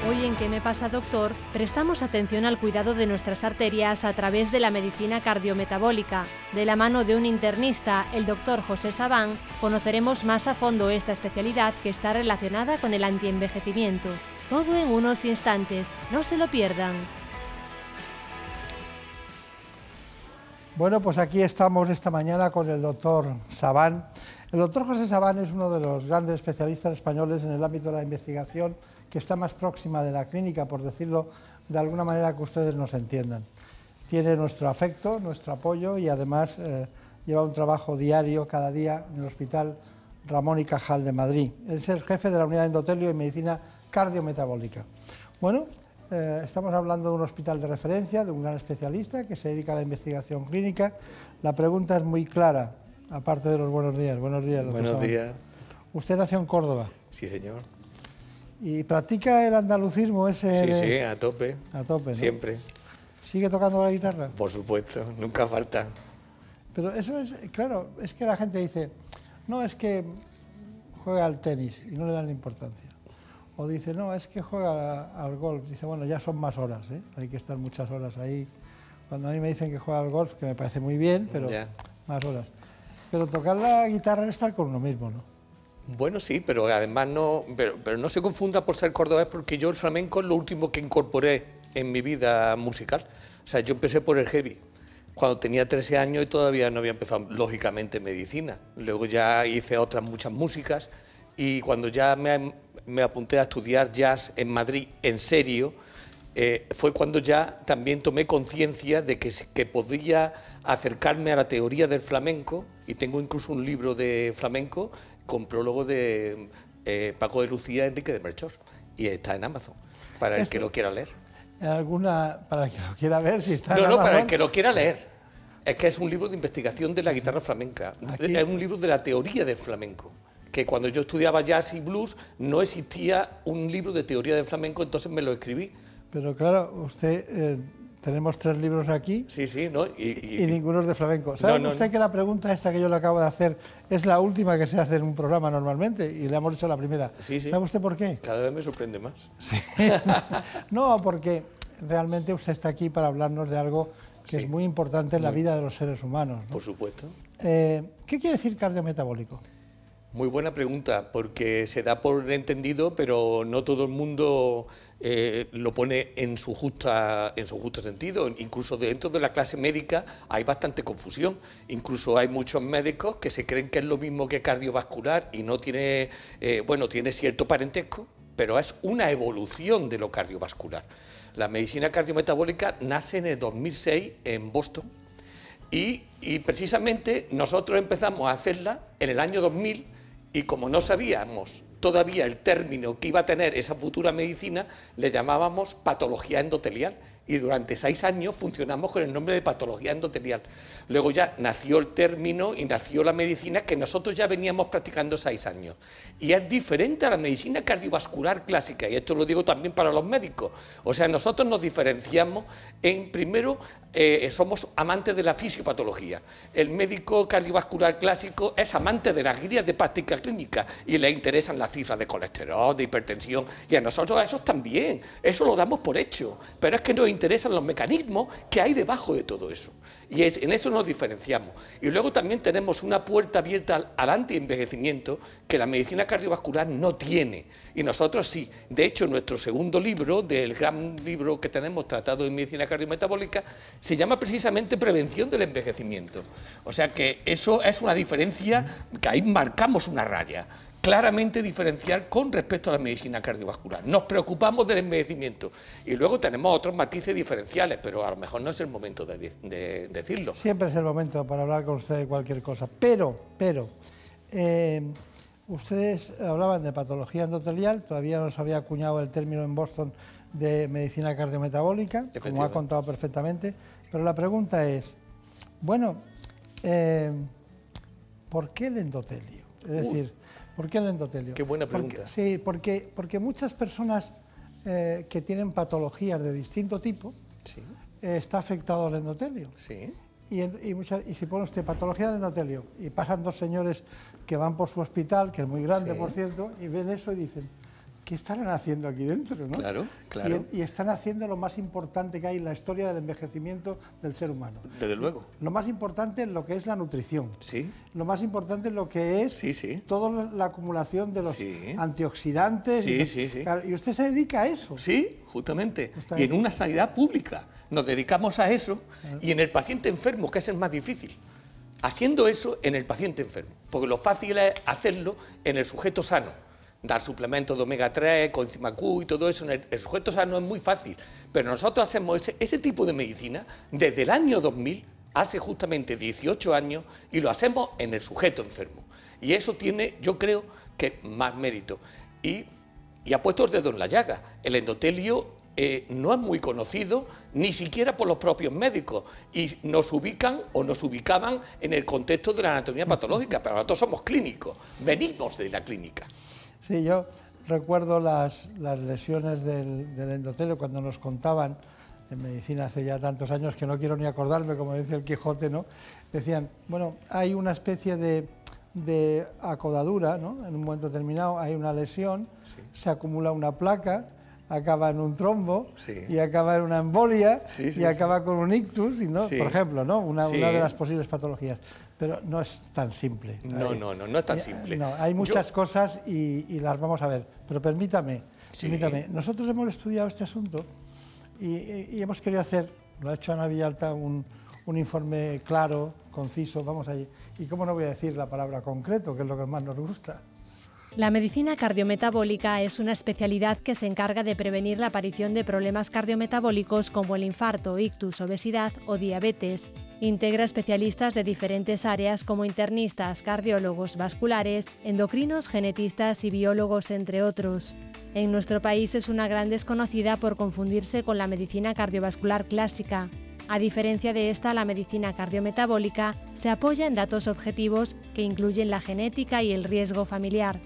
Hoy en ¿Qué me pasa, doctor?, prestamos atención al cuidado de nuestras arterias a través de la medicina cardiometabólica. De la mano de un internista, el doctor José Sabán, conoceremos más a fondo esta especialidad que está relacionada con el antienvejecimiento. Todo en unos instantes, no se lo pierdan. Bueno, pues aquí estamos esta mañana con el doctor Sabán. El doctor José Sabán es uno de los grandes especialistas españoles en el ámbito de la investigación que está más próxima de la clínica, por decirlo de alguna manera que ustedes nos entiendan. Tiene nuestro afecto, nuestro apoyo y además lleva un trabajo diario cada día en el Hospital Ramón y Cajal de Madrid. Es el jefe de la unidad de endotelio y medicina cardiometabólica. Bueno, estamos hablando de un hospital de referencia, de un gran especialista que se dedica a la investigación clínica. La pregunta es muy clara, aparte de los buenos días. Buenos días, doctor Sabán. Buenos días. ¿Usted nació en Córdoba? Sí, señor. ¿Y practica el andalucismo ese? Sí, sí, a tope. A tope, ¿no? Siempre. ¿Sigue tocando la guitarra? Por supuesto, nunca falta. Pero eso es, claro, es que la gente dice, no, es que juega al tenis y no le dan la importancia. O dice, no, es que juega al golf. Dice, bueno, ya son más horas, ¿eh? Hay que estar muchas horas ahí. Cuando a mí me dicen que juega al golf, que me parece muy bien, pero ya, más horas. Pero tocar la guitarra es estar con uno mismo, ¿no? Bueno, sí, pero además no, pero no se confunda por ser cordobés, porque yo el flamenco es lo último que incorporé en mi vida musical. O sea, yo empecé por el heavy cuando tenía 13 años y todavía no había empezado, lógicamente, medicina. Luego ya hice otras muchas músicas y cuando ya me apunté a estudiar jazz en Madrid, en serio, fue cuando ya también tomé conciencia de que podía acercarme a la teoría del flamenco, y tengo incluso un libro de flamenco con prólogo de Paco de Lucía y Enrique de Melchor, y está en Amazon, para el que lo quiera leer. Para el que lo quiera ver, si está en Amazon. No, para el que lo quiera leer. Es que es un libro de investigación de la guitarra flamenca, es un libro de la teoría del flamenco, que cuando yo estudiaba jazz y blues no existía un libro de teoría del flamenco, entonces me lo escribí. Pero claro, usted, tenemos 3 libros aquí, sí, sí, ¿no? y ninguno es de flamenco. ¿Sabe usted que la pregunta esta que yo le acabo de hacer es la última que se hace en un programa normalmente? Y le hemos hecho la primera. Sí, sí. ¿Sabe usted por qué? Cada vez me sorprende más. Sí. No, porque realmente usted está aquí para hablarnos de algo que es muy importante en la vida de los seres humanos, ¿no? Por supuesto. ¿Qué quiere decir cardiometabólico? Muy buena pregunta, porque se da por entendido, pero no todo el mundo lo pone en su justo sentido. Incluso dentro de la clase médica hay bastante confusión. Incluso hay muchos médicos que se creen que es lo mismo que cardiovascular y no tiene, bueno, tiene cierto parentesco, pero es una evolución de lo cardiovascular. La medicina cardiometabólica nace en el 2006 en Boston y precisamente nosotros empezamos a hacerla en el año 2000. Y como no sabíamos todavía el término que iba a tener esa futura medicina, le llamábamos patología endotelial. Y durante 6 años funcionamos con el nombre de patología endotelial. Luego ya nació el término y nació la medicina que nosotros ya veníamos practicando 6 años. Y es diferente a la medicina cardiovascular clásica, y esto lo digo también para los médicos. O sea, nosotros nos diferenciamos en, primero, somos amantes de la fisiopatología. El médico cardiovascular clásico es amante de las guías de práctica clínica y le interesan las cifras de colesterol, de hipertensión, y a nosotros eso también, eso lo damos por hecho, pero es que nos interesan los mecanismos que hay debajo de todo eso, y en eso nos diferenciamos. Y luego también tenemos una puerta abierta al antienvejecimiento que la medicina cardiovascular no tiene, y nosotros sí. De hecho, nuestro segundo libro, del gran libro que tenemos tratado en medicina cardiometabólica, se llama precisamente Prevención del Envejecimiento. O sea que eso es una diferencia, que ahí marcamos una raya claramente diferencial con respecto a la medicina cardiovascular. Nos preocupamos del envejecimiento y luego tenemos otros matices diferenciales, pero a lo mejor no es el momento de decirlo. Siempre es el momento para hablar con usted de cualquier cosa, pero ustedes hablaban de patología endotelial, todavía no se había acuñado el término en Boston de medicina cardiometabólica, como ha contado perfectamente, pero la pregunta es, bueno, ¿por qué el endotelio? Es decir, ¿por qué el endotelio? Qué buena pregunta. Porque muchas personas que tienen patologías de distinto tipo, está afectado el endotelio. Sí. Y si pone usted patología del endotelio y pasan 2 señores que van por su hospital, que es muy grande, por cierto, y ven eso y dicen, ¿qué estarán haciendo aquí dentro, ¿no? Claro, claro. Y están haciendo lo más importante que hay en la historia del envejecimiento del ser humano. Desde luego. Lo más importante es lo que es la nutrición. Sí. Lo más importante es lo que es toda la acumulación de los antioxidantes. Y usted se dedica a eso. Sí, justamente. Y en una sanidad pública nos dedicamos a eso, y en el paciente enfermo, que es el más difícil. Haciendo eso en el paciente enfermo, porque lo fácil es hacerlo en el sujeto sano. Dar suplementos de omega 3, coenzima Q y todo eso, en el sujeto sano es muy fácil, pero nosotros hacemos ese tipo de medicina desde el año 2000, hace justamente 18 años, y lo hacemos en el sujeto enfermo. Y eso tiene, yo creo, que más mérito. Y ha puesto el dedo en la llaga. El endotelio no es muy conocido, ni siquiera por los propios médicos, y nos ubican o nos ubicaban en el contexto de la anatomía patológica, pero nosotros somos clínicos, venimos de la clínica. Sí, yo recuerdo las lesiones del endotelio cuando nos contaban en medicina hace ya tantos años que no quiero ni acordarme, como dice el Quijote, ¿no? Decían, bueno, hay una especie de acodadura, ¿no? En un momento determinado hay una lesión, se acumula una placa, acaba en un trombo y acaba en una embolia y acaba con un ictus, y ¿no? Por ejemplo, ¿no? Una de las posibles patologías. Pero no es tan simple. No es tan simple. No, hay muchas cosas y las vamos a ver. Pero permítame, nosotros hemos estudiado este asunto y hemos querido hacer, lo ha hecho Ana Villalta, un informe claro, conciso, vamos allí. Y cómo no voy a decir la palabra concreto, que es lo que más nos gusta. La medicina cardiometabólica es una especialidad que se encarga de prevenir la aparición de problemas cardiometabólicos como el infarto, ictus, obesidad o diabetes. Integra especialistas de diferentes áreas como internistas, cardiólogos, vasculares, endocrinos, genetistas y biólogos, entre otros. En nuestro país es una gran desconocida por confundirse con la medicina cardiovascular clásica. A diferencia de esta, la medicina cardiometabólica se apoya en datos objetivos que incluyen la genética y el riesgo familiar.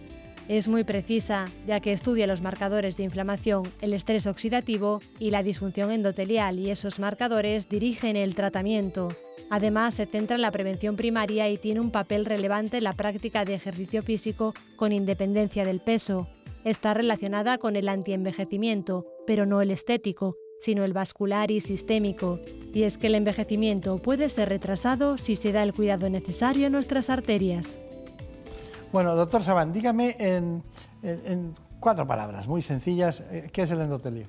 Es muy precisa, ya que estudia los marcadores de inflamación, el estrés oxidativo y la disfunción endotelial, y esos marcadores dirigen el tratamiento. Además, se centra en la prevención primaria y tiene un papel relevante en la práctica de ejercicio físico con independencia del peso. Está relacionada con el antienvejecimiento, pero no el estético, sino el vascular y sistémico. Y es que el envejecimiento puede ser retrasado si se da el cuidado necesario a nuestras arterias. Bueno, doctor Sabán, dígame en 4 palabras muy sencillas, ¿qué es el endotelio?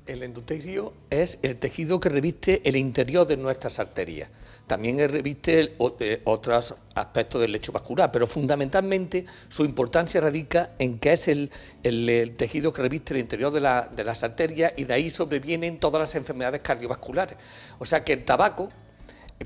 El endotelio es el tejido que reviste el interior de nuestras arterias. También reviste otros aspectos del lecho vascular, pero fundamentalmente su importancia radica en que es el tejido que reviste el interior de las arterias, y de ahí sobrevienen todas las enfermedades cardiovasculares. O sea que el tabaco,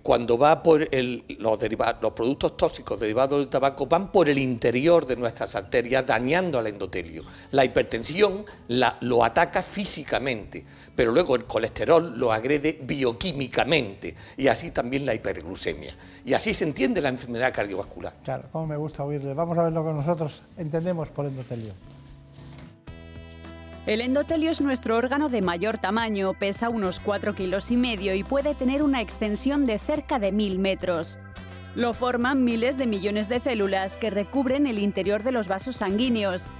cuando va por los productos tóxicos derivados del tabaco, van por el interior de nuestras arterias, dañando al endotelio. La hipertensión lo ataca físicamente, pero luego el colesterol lo agrede bioquímicamente, y así también la hiperglucemia. Y así se entiende la enfermedad cardiovascular. Claro, cómo me gusta oírle. Vamos a ver lo que nosotros entendemos por endotelio. El endotelio es nuestro órgano de mayor tamaño, pesa unos 4,5 kilos y puede tener una extensión de cerca de 1000 metros. Lo forman miles de millones de células que recubren el interior de los vasos sanguíneos.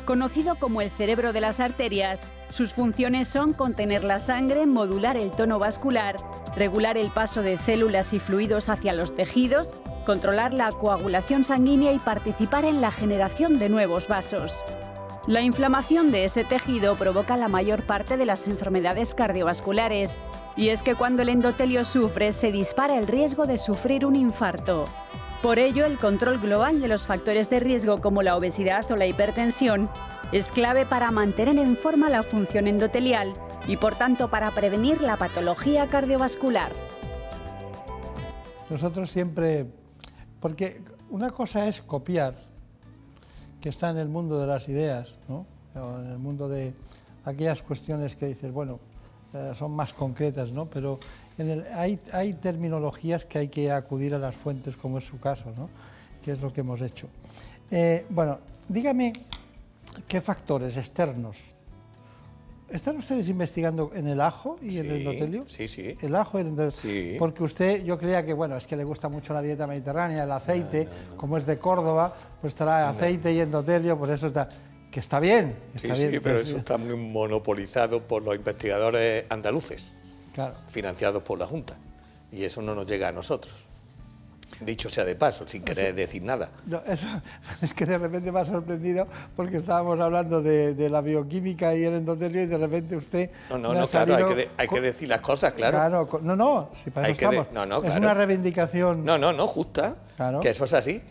Conocido como el cerebro de las arterias, sus funciones son contener la sangre, modular el tono vascular, regular el paso de células y fluidos hacia los tejidos, controlar la coagulación sanguínea y participar en la generación de nuevos vasos. La inflamación de ese tejido provoca la mayor parte de las enfermedades cardiovasculares, y es que cuando el endotelio sufre, se dispara el riesgo de sufrir un infarto. Por ello, el control global de los factores de riesgo como la obesidad o la hipertensión es clave para mantener en forma la función endotelial y, por tanto, para prevenir la patología cardiovascular. Nosotros siempre, porque una cosa es copiar, que está en el mundo de las ideas, ¿no? O en el mundo de aquellas cuestiones que dices, bueno, son más concretas, ¿no? Pero hay terminologías que hay que acudir a las fuentes, como es su caso, ¿no? Que es lo que hemos hecho. Bueno, dígame qué factores externos. ¿Están ustedes investigando en el ajo y el endotelio? Sí, sí. El ajo y el endotelio. Sí. Porque usted, yo creía que, bueno, es que le gusta mucho la dieta mediterránea, el aceite, como es de Córdoba, pues trae aceite y endotelio, pues eso está. que está bien. Sí, pero eso está muy monopolizado por los investigadores andaluces, claro, financiados por la Junta, y eso no nos llega a nosotros. Dicho sea de paso, sin querer decir nada. No, eso es que de repente me ha sorprendido porque estábamos hablando de la bioquímica y el endotelio y de repente usted... No, claro, hay que decir las cosas, claro. Claro, si para eso estamos. Es una reivindicación... No, justa, claro, que eso es así.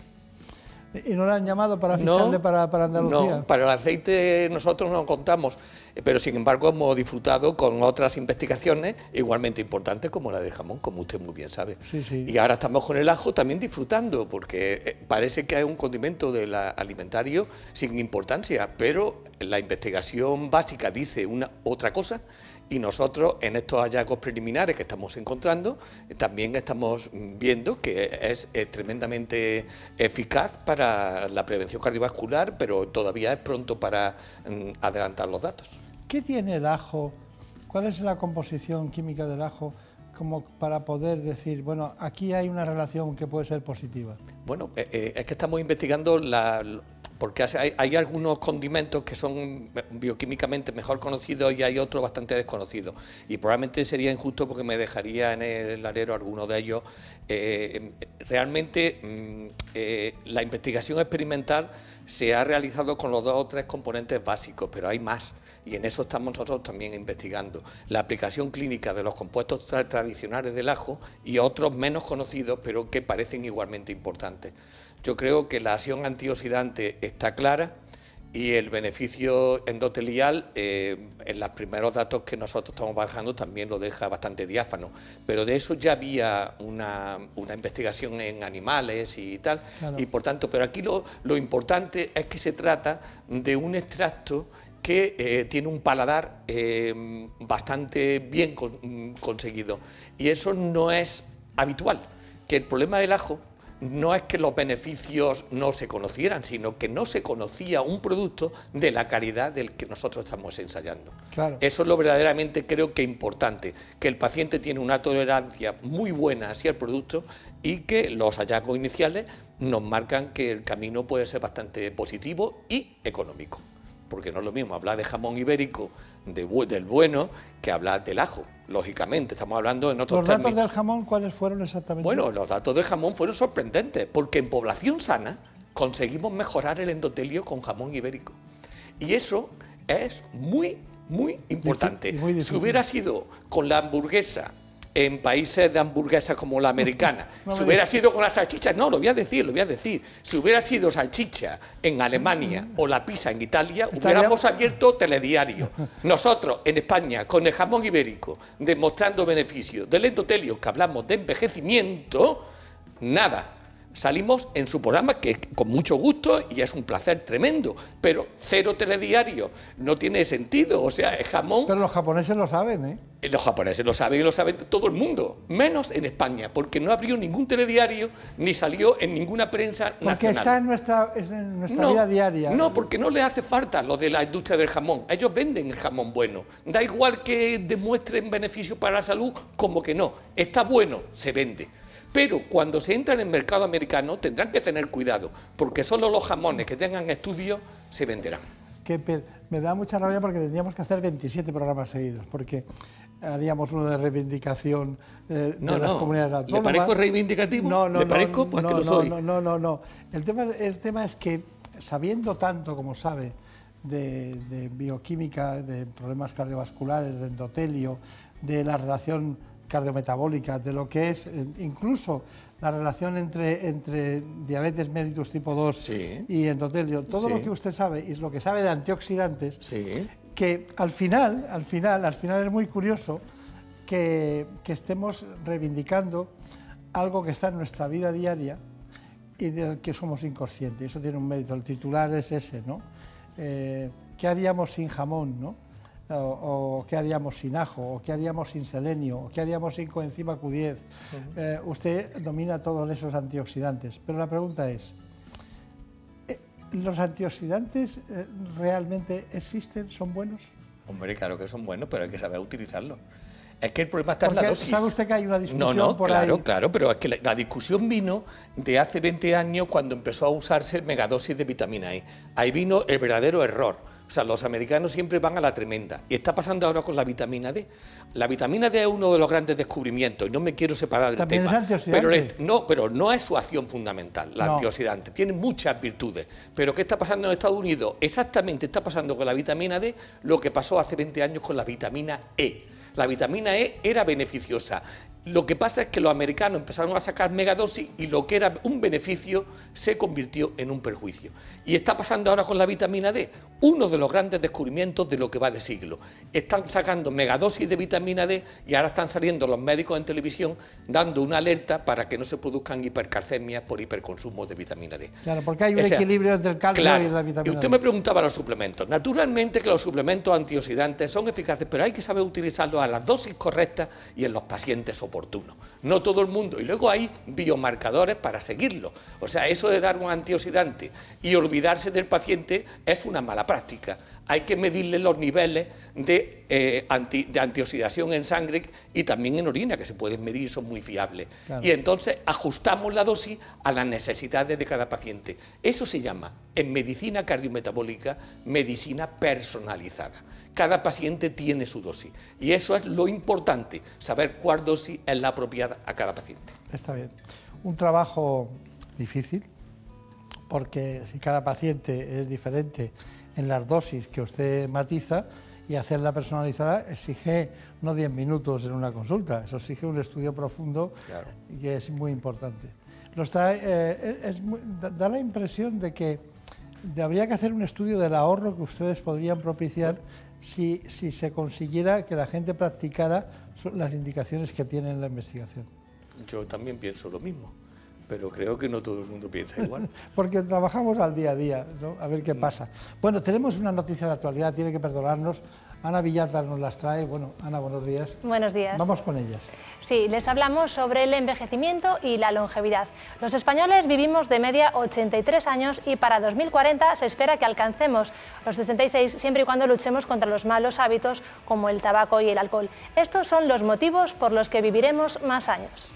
¿Y no le han llamado para ficharle para Andalucía? No, para el aceite nosotros no contamos, pero sin embargo hemos disfrutado con otras investigaciones igualmente importantes como la del jamón, como usted muy bien sabe. Sí. Y ahora estamos con el ajo también disfrutando, porque parece que es un condimento alimentario sin importancia, pero la investigación básica dice otra cosa. Y nosotros, en estos hallazgos preliminares que estamos encontrando, también estamos viendo que es tremendamente eficaz para la prevención cardiovascular, pero todavía es pronto para adelantar los datos. ¿Qué tiene el ajo? ¿Cuál es la composición química del ajo como para poder decir, bueno, aquí hay una relación que puede ser positiva? Bueno, es que estamos investigando porque hay algunos condimentos que son bioquímicamente mejor conocidos y hay otros bastante desconocidos. Y probablemente sería injusto porque me dejaría en el alero alguno de ellos. Realmente la investigación experimental se ha realizado con los 2 o 3 componentes básicos, pero hay más. Y en eso estamos nosotros también investigando. La aplicación clínica de los compuestos tradicionales del ajo y otros menos conocidos, pero que parecen igualmente importantes. Yo creo que la acción antioxidante está clara y el beneficio endotelial, en los primeros datos que nosotros estamos bajando, también lo deja bastante diáfano. Pero de eso ya había una investigación en animales y tal, claro. Y por tanto, pero aquí lo importante es que se trata de un extracto que tiene un paladar bastante bien conseguido. Y eso no es habitual, que el problema del ajo no es que los beneficios no se conocieran, sino que no se conocía un producto de la calidad del que nosotros estamos ensayando. Claro. Eso es lo verdaderamente creo que importante, que el paciente tiene una tolerancia muy buena hacia el producto y que los hallazgos iniciales nos marcan que el camino puede ser bastante positivo y económico. Porque no es lo mismo hablar de jamón ibérico del bueno que hablar del ajo. Lógicamente, estamos hablando en otros términos. ¿Los datos del jamón cuáles fueron exactamente? Bueno, los datos del jamón fueron sorprendentes, porque en población sana conseguimos mejorar el endotelio con jamón ibérico. Y eso es muy importante. Muy si hubiera sido con la hamburguesa en países de hamburguesas como la americana, si hubiera sido con las salchichas, no, lo voy a decir, si hubiera sido salchicha en Alemania o la pizza en Italia, hubiéramos abierto telediario. Nosotros, en España, con el jamón ibérico, demostrando beneficios del endotelio, que hablamos de envejecimiento, nada. Salimos en su programa, que es con mucho gusto y es un placer tremendo, pero 0 telediario, no tiene sentido, o sea, es jamón... Pero los japoneses lo saben, ¿eh? Los japoneses lo saben y lo sabe todo el mundo, menos en España, porque no abrió ningún telediario ni salió en ninguna prensa nacional. Porque está en nuestra vida diaria. No, porque no les hace falta lo de la industria del jamón. Ellos venden el jamón bueno. Da igual que demuestren beneficios para la salud, como que no. Está bueno, se vende. Pero cuando se entra en el mercado americano tendrán que tener cuidado, porque solo los jamones que tengan estudios se venderán. Me da mucha rabia porque tendríamos que hacer 27 programas seguidos, porque haríamos uno de reivindicación de las comunidades autónomas. ¿Le parezco reivindicativo? No. ¿Le parezco? Pues que lo soy. No. El tema es que, sabiendo tanto como sabe de bioquímica, de problemas cardiovasculares, de endotelio, de la relación cardiometabólica, de lo que es incluso la relación entre diabetes mellitus tipo 2 y endotelio, todo lo que usted sabe y lo que sabe de antioxidantes, que al final es muy curioso que estemos reivindicando algo que está en nuestra vida diaria y del que somos inconscientes. Eso tiene un mérito, el titular es ese, ¿no? ¿Qué haríamos sin jamón, no? O qué haríamos sin ajo, o qué haríamos sin selenio, o qué haríamos sin coenzima Q10. Usted domina todos esos antioxidantes, pero la pregunta es, ¿los antioxidantes realmente existen? ¿Son buenos? Hombre, claro que son buenos, pero hay que saber utilizarlos. Es que el problema está en la dosis. ¿Sabe usted que hay una discusión por ahí? Claro, pero es que la discusión vino de hace 20 años cuando empezó a usarse el megadosis de vitamina E. Ahí vino el verdadero error. O sea, los americanos siempre van a la tremenda. Y está pasando ahora con la vitamina D. La vitamina D es uno de los grandes descubrimientos, y no me quiero separar del ¿También tema. es antioxidante? Pero no es su acción fundamental, la antioxidante. Tiene muchas virtudes. Pero ¿qué está pasando en Estados Unidos? Exactamente está pasando con la vitamina D lo que pasó hace 20 años con la vitamina E. La vitamina E era beneficiosa. Lo que pasa es que los americanos empezaron a sacar megadosis y lo que era un beneficio se convirtió en un perjuicio. Y está pasando ahora con la vitamina D, uno de los grandes descubrimientos de lo que va de siglo. Están sacando megadosis de vitamina D y ahora están saliendo los médicos en televisión dando una alerta para que no se produzcan hipercalcemias por hiperconsumo de vitamina D. Claro, porque hay un equilibrio entre el calcio y la vitamina D. Y usted me preguntaba los suplementos. Naturalmente que los suplementos antioxidantes son eficaces, pero hay que saber utilizarlos a las dosis correctas y en los pacientes oportunos. No todo el mundo. Y luego hay biomarcadores para seguirlo. O sea, eso de dar un antioxidante y olvidarse del paciente es una mala práctica. Hay que medirle los niveles de antioxidación en sangre y también en orina, que se pueden medir, son muy fiables. Claro. Y entonces ajustamos la dosis a las necesidades de cada paciente. Eso se llama, en medicina cardiometabólica, medicina personalizada. Cada paciente tiene su dosis. Y eso es lo importante, saber cuál dosis es la apropiada a cada paciente. Está bien. Un trabajo difícil, porque si cada paciente es diferente en las dosis que usted matiza, y hacerla personalizada exige no 10 minutos en una consulta, eso exige un estudio profundo, claro, que es muy importante. Da la impresión de que habría que hacer un estudio del ahorro que ustedes podrían propiciar si se consiguiera que la gente practicara las indicaciones que tiene en la investigación. Yo también pienso lo mismo, pero creo que no todo el mundo piensa igual. Porque trabajamos al día a día, ¿no? A ver qué pasa. Bueno, tenemos una noticia de actualidad, tiene que perdonarnos. Ana Villata nos las trae. Bueno, Ana, buenos días. Buenos días. Vamos con ellas. Sí, les hablamos sobre el envejecimiento y la longevidad. Los españoles vivimos de media 83 años y para 2040 se espera que alcancemos los 66 siempre y cuando luchemos contra los malos hábitos como el tabaco y el alcohol. Estos son los motivos por los que viviremos más años.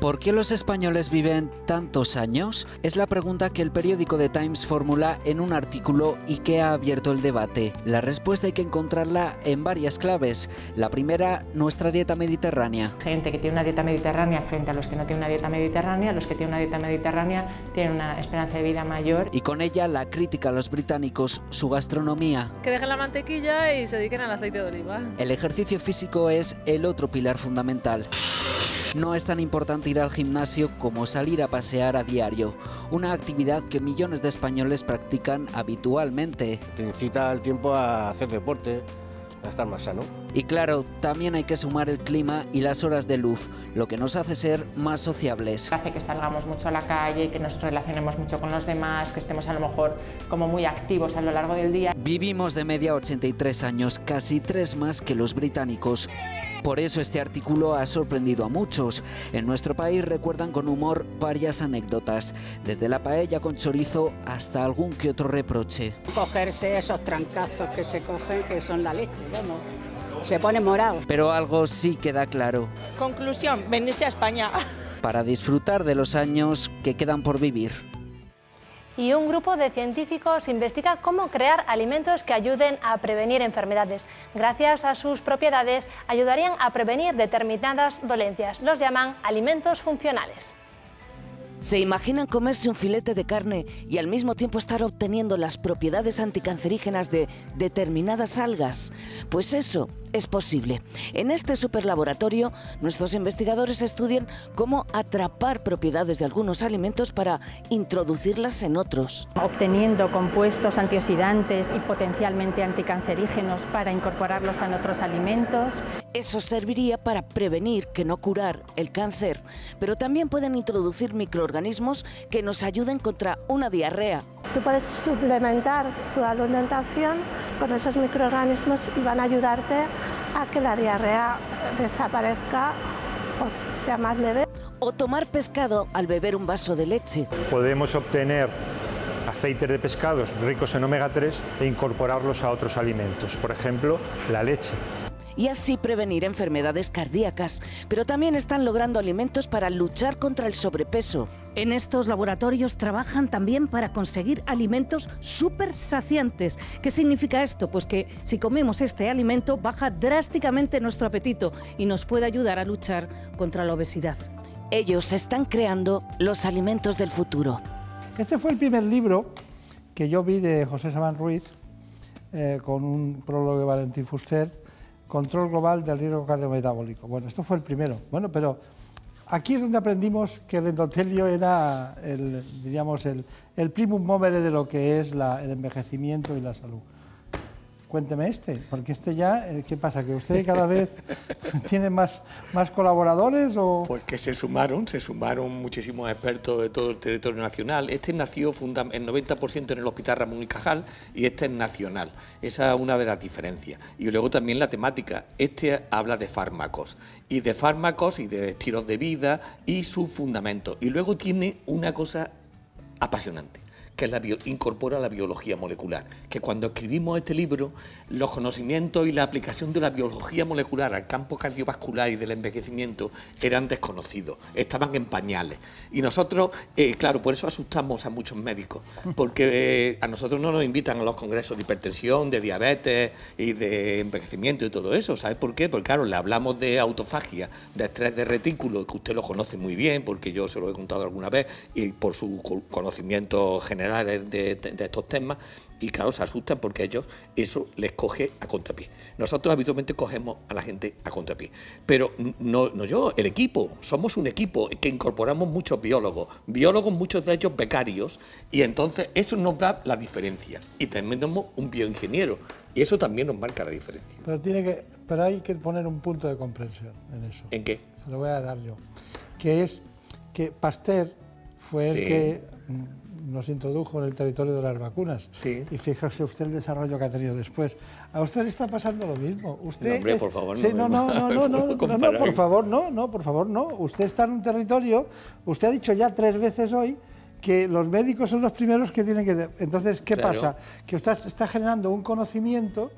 ¿Por qué los españoles viven tantos años? Es la pregunta que el periódico The Times formula en un artículo y que ha abierto el debate. La respuesta hay que encontrarla en varias claves. La primera, nuestra dieta mediterránea. Gente que tiene una dieta mediterránea frente a los que no tienen una dieta mediterránea, los que tienen una dieta mediterránea tienen una esperanza de vida mayor. Y con ella la crítica a los británicos, su gastronomía. Que dejen la mantequilla y se dediquen al aceite de oliva. El ejercicio físico es el otro pilar fundamental. No es tan importante ir al gimnasio como salir a pasear a diario, una actividad que millones de españoles practican habitualmente. Te incita al tiempo a hacer deporte, a estar más sano. Y claro, también hay que sumar el clima y las horas de luz, lo que nos hace ser más sociables. Hace que salgamos mucho a la calle, que nos relacionemos mucho con los demás, que estemos a lo mejor como muy activos a lo largo del día. Vivimos de media 83 años, casi 3 más que los británicos. Por eso este artículo ha sorprendido a muchos. En nuestro país recuerdan con humor varias anécdotas, desde la paella con chorizo hasta algún que otro reproche. Cogerse esos trancazos que se cogen, que son la leche, vamos, se pone morado. Pero algo sí queda claro. Conclusión, venirse a España. Para disfrutar de los años que quedan por vivir. Y un grupo de científicos investiga cómo crear alimentos que ayuden a prevenir enfermedades. Gracias a sus propiedades, ayudarían a prevenir determinadas dolencias. Los llaman alimentos funcionales. ¿Se imaginan comerse un filete de carne y al mismo tiempo estar obteniendo las propiedades anticancerígenas de determinadas algas? Pues eso es posible. En este superlaboratorio, nuestros investigadores estudian cómo atrapar propiedades de algunos alimentos para introducirlas en otros. Obteniendo compuestos antioxidantes y potencialmente anticancerígenos para incorporarlos en otros alimentos. Eso serviría para prevenir, que no curar, el cáncer, pero también pueden introducir microorganismos que nos ayuden contra una diarrea. Tú puedes suplementar tu alimentación con esos microorganismos y van a ayudarte a que la diarrea desaparezca o sea más leve. O tomar pescado al beber un vaso de leche. Podemos obtener aceites de pescados ricos en omega 3 e incorporarlos a otros alimentos, por ejemplo, la leche. y así prevenir enfermedades cardíacas, pero también están logrando alimentos para luchar contra el sobrepeso. En estos laboratorios trabajan también para conseguir alimentos súper saciantes. ¿Qué significa esto? Pues que si comemos este alimento baja drásticamente nuestro apetito y nos puede ayudar a luchar contra la obesidad. Ellos están creando los alimentos del futuro. Este fue el primer libro que yo vi de José Sabán Ruiz, con un prólogo de Valentín Fuster, Control Global del Riesgo Cardiometabólico. Bueno, esto fue el primero. Bueno, pero aquí es donde aprendimos que el endotelio era el primum movere de lo que es el envejecimiento y la salud. Cuénteme porque este ya, ¿qué pasa? ¿Que usted cada vez tiene más colaboradores o...? Pues que se sumaron muchísimos expertos de todo el territorio nacional. Este nació el 90% en el Hospital Ramón y Cajal y este es nacional. Esa es una de las diferencias. Y luego también la temática. Este habla de fármacos y de estilos de vida y sus fundamentos. Y luego tiene una cosa apasionante, que incorpora la biología molecular, que cuando escribimos este libro, los conocimientos y la aplicación de la biología molecular al campo cardiovascular y del envejecimiento eran desconocidos, estaban en pañales. Y nosotros, claro, por eso asustamos a muchos médicos, porque a nosotros no nos invitan a los congresos de hipertensión, de diabetes y de envejecimiento y todo eso. ¿Sabes por qué? Porque claro, le hablamos de autofagia, de estrés de retículo, que usted lo conoce muy bien, porque yo se lo he contado alguna vez, y por su conocimiento general de estos temas, y claro, se asustan porque ellos eso les coge a contrapié. Nosotros habitualmente cogemos a la gente a contrapié, pero no yo, el equipo, somos un equipo que incorporamos muchos biólogos, muchos de ellos becarios, y entonces eso nos da la diferencia, y también tenemos un bioingeniero, y eso también nos marca la diferencia. Pero hay que poner un punto de comprensión en eso. ¿En qué? Se lo voy a dar yo, que es que Pasteur fue el que nos introdujo en el territorio de las vacunas. Sí. Y fíjese usted el desarrollo que ha tenido después. A usted le está pasando lo mismo. Usted, no, hombre, por favor, sí, por favor, no. Usted está en un territorio, usted ha dicho ya 3 veces hoy que los médicos son los primeros que tienen que... Entonces, ¿qué pasa? Que usted está generando un conocimiento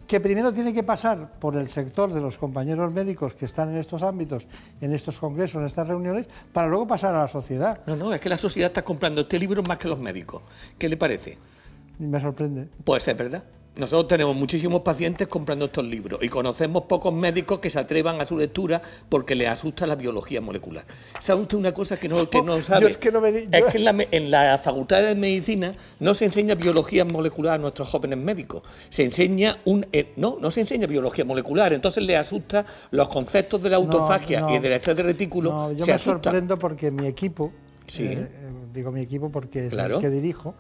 que primero tiene que pasar por el sector de los compañeros médicos que están en estos ámbitos, en estos congresos, en estas reuniones, para luego pasar a la sociedad. No, es que la sociedad está comprando este libro más que los médicos. ¿Qué le parece? Me sorprende. Pues es verdad. Nosotros tenemos muchísimos pacientes comprando estos libros y conocemos pocos médicos que se atrevan a su lectura porque les asusta la biología molecular. ¿Sabe usted una cosa que no sabe? Es que en la Facultad de Medicina no se enseña biología molecular a nuestros jóvenes médicos. Se enseña no se enseña biología molecular. Entonces les asusta los conceptos de la autofagia y del estrés de retículo. Yo me sorprendo porque mi equipo, digo mi equipo porque es claro, el que dirijo,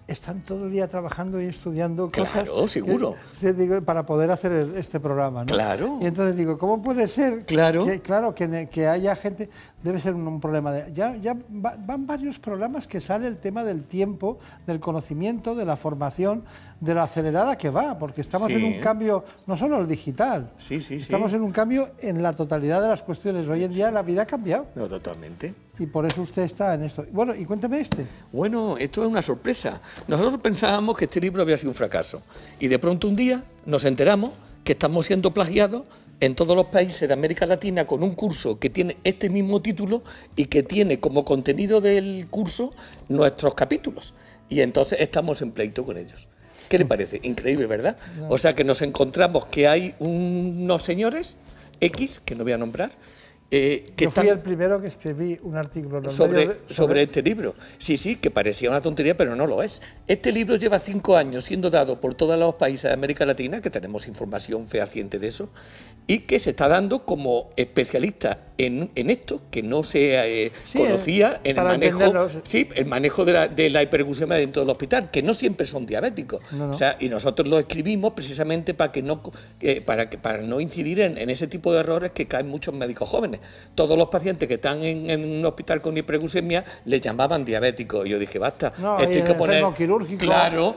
están todo el día trabajando y estudiando cosas. Claro, seguro. Para poder hacer este programa, ¿no? Claro. Y entonces digo, ¿cómo puede ser que haya gente? Debe ser un problema. Ya van varios programas que sale el tema del tiempo, del conocimiento, de la formación, de la acelerada que va, porque estamos en un cambio, no solo el digital, estamos en un cambio en la totalidad de las cuestiones. Hoy en día la vida ha cambiado. No, totalmente. Y por eso usted está en esto. Bueno, y cuénteme este. Bueno, esto es una sorpresa. Nosotros pensábamos que este libro había sido un fracaso. Y de pronto un día nos enteramos que estamos siendo plagiados en todos los países de América Latina con un curso que tiene este mismo título y que tiene como contenido del curso nuestros capítulos. Y entonces estamos en pleito con ellos. ¿Qué le parece? Increíble, ¿verdad? O sea que nos encontramos que hay unos señores X, que no voy a nombrar, yo fui el primero que escribí un artículo en sobre este libro. Sí, que parecía una tontería, pero no lo es. Este libro lleva 5 años siendo dado por todos los países de América Latina, que tenemos información fehaciente de eso, y que se está dando como especialista en esto, que no se conocía en el manejo de la hiperglucemia dentro del hospital, que no siempre son diabéticos. No. O sea, y nosotros lo escribimos precisamente para no incidir en ese tipo de errores que caen muchos médicos jóvenes. Todos los pacientes que están en un hospital con hiperglucemia les llamaban diabéticos. Y yo dije, basta, esto hay que poner quirúrgico. Claro,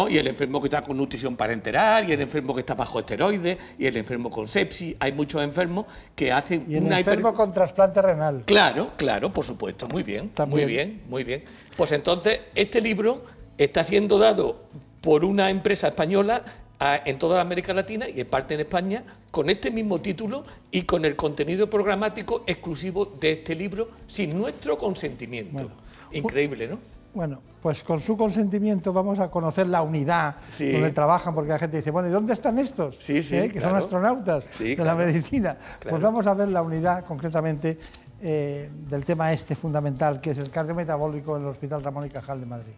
y el enfermo que está con nutrición parenteral, y el enfermo que está bajo esteroides, y el enfermo con sepsis. Hay muchos enfermos que hacen una enfermo con trasplante renal. Claro, por supuesto, muy bien. Muy bien. Pues entonces, este libro está siendo dado por una empresa española en toda América Latina y en parte en España, con este mismo título y con el contenido programático exclusivo de este libro, sin nuestro consentimiento. Bueno, increíble, ¿no? Bueno, pues con su consentimiento vamos a conocer la unidad donde trabajan, porque la gente dice, bueno, ¿y dónde están estos? Que son astronautas de la medicina. Pues vamos a ver la unidad concretamente del tema fundamental, que es el cardiometabólico en el Hospital Ramón y Cajal de Madrid.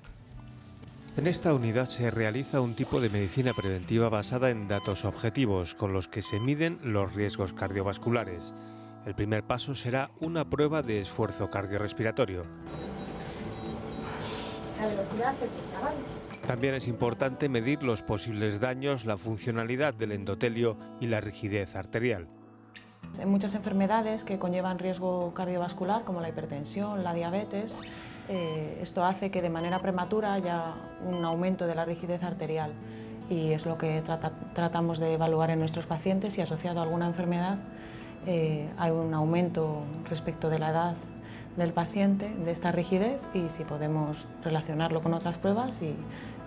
En esta unidad se realiza un tipo de medicina preventiva basada en datos objetivos, con los que se miden los riesgos cardiovasculares. El primer paso será una prueba de esfuerzo cardiorrespiratorio. También es importante medir los posibles daños, la funcionalidad del endotelio y la rigidez arterial. En muchas enfermedades que conllevan riesgo cardiovascular, como la hipertensión, la diabetes, esto hace que de manera prematura haya un aumento de la rigidez arterial, y es lo que tratamos de evaluar en nuestros pacientes, y asociado a alguna enfermedad hay un aumento respecto de la edad del paciente de esta rigidez, y si podemos relacionarlo con otras pruebas y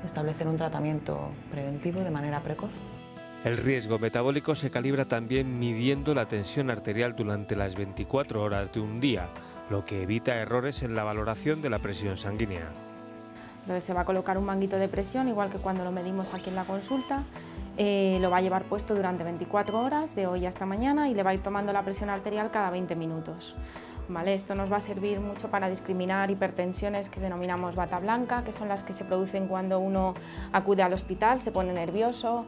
establecer un tratamiento preventivo de manera precoz. El riesgo metabólico se calibra también midiendo la tensión arterial durante las 24 horas de un día, lo que evita errores en la valoración de la presión sanguínea. Entonces se va a colocar un manguito de presión, igual que cuando lo medimos aquí en la consulta. Lo va a llevar puesto durante 24 horas, de hoy hasta mañana, y le va a ir tomando la presión arterial cada 20 minutos. ¿Vale? Esto nos va a servir mucho para discriminar hipertensiones que denominamos bata blanca, que son las que se producen cuando uno acude al hospital, se pone nervioso.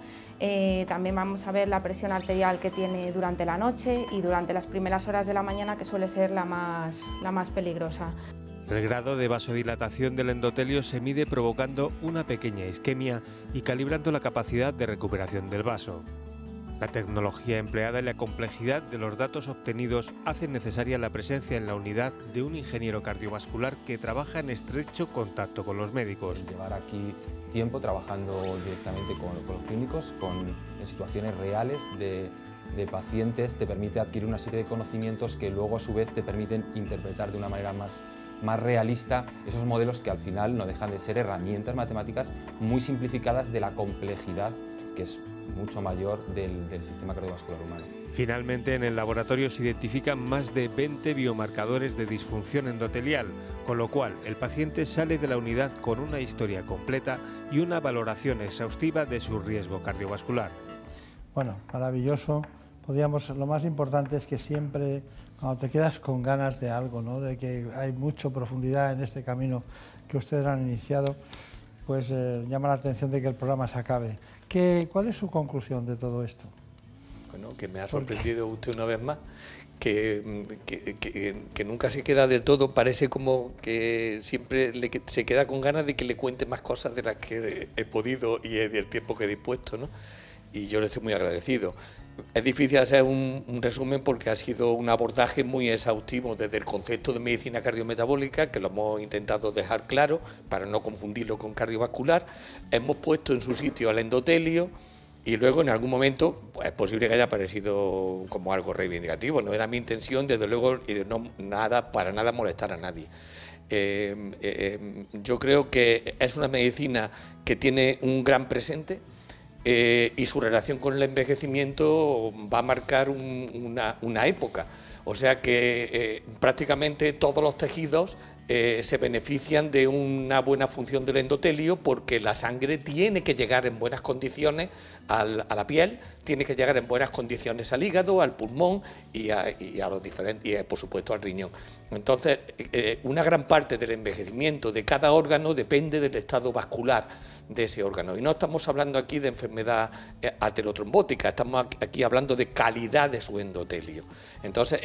También vamos a ver la presión arterial que tiene durante la noche y durante las primeras horas de la mañana, que suele ser la más peligrosa. El grado de vasodilatación del endotelio se mide provocando una pequeña isquemia y calibrando la capacidad de recuperación del vaso. La tecnología empleada y la complejidad de los datos obtenidos hacen necesaria la presencia en la unidad de un ingeniero cardiovascular que trabaja en estrecho contacto con los médicos. Llevar aquí tiempo trabajando directamente con los clínicos, en situaciones reales de pacientes, te permite adquirir una serie de conocimientos que luego a su vez te permiten interpretar de una manera más realista esos modelos, que al final no dejan de ser herramientas matemáticas muy simplificadas de la complejidad que es mucho mayor del sistema cardiovascular humano. Finalmente, en el laboratorio se identifican más de 20 biomarcadores de disfunción endotelial, con lo cual el paciente sale de la unidad con una historia completa y una valoración exhaustiva de su riesgo cardiovascular. Bueno, maravilloso. Lo más importante es que siempre, cuando te quedas con ganas de algo, ¿no?, de que hay mucha profundidad en este camino que ustedes han iniciado, pues llama la atención de que el programa se acabe. ¿Cuál es su conclusión de todo esto? Bueno, que me ha sorprendido usted una vez más, que nunca se queda del todo, parece como que siempre se queda con ganas de que le cuente más cosas de las que he podido y del tiempo que he dispuesto, ¿no? Y yo le estoy muy agradecido. Es difícil hacer un resumen porque ha sido un abordaje muy exhaustivo desde el concepto de medicina cardiometabólica, que lo hemos intentado dejar claro para no confundirlo con cardiovascular. Hemos puesto en su sitio al endotelio y luego en algún momento pues, es posible que haya parecido como algo reivindicativo. No era mi intención, desde luego, y para nada molestar a nadie. Yo creo que es una medicina que tiene un gran presente. Y su relación con el envejecimiento va a marcar una época. O sea que prácticamente todos los tejidos se benefician de una buena función del endotelio, porque la sangre tiene que llegar en buenas condiciones a la piel, tiene que llegar en buenas condiciones al hígado, al pulmón y a los diferentes, y por supuesto al riñón. Entonces, una gran parte del envejecimiento de cada órgano depende del estado vascular de ese órgano. Y no estamos hablando aquí de enfermedad aterotrombótica, estamos aquí hablando de calidad de su endotelio. Entonces,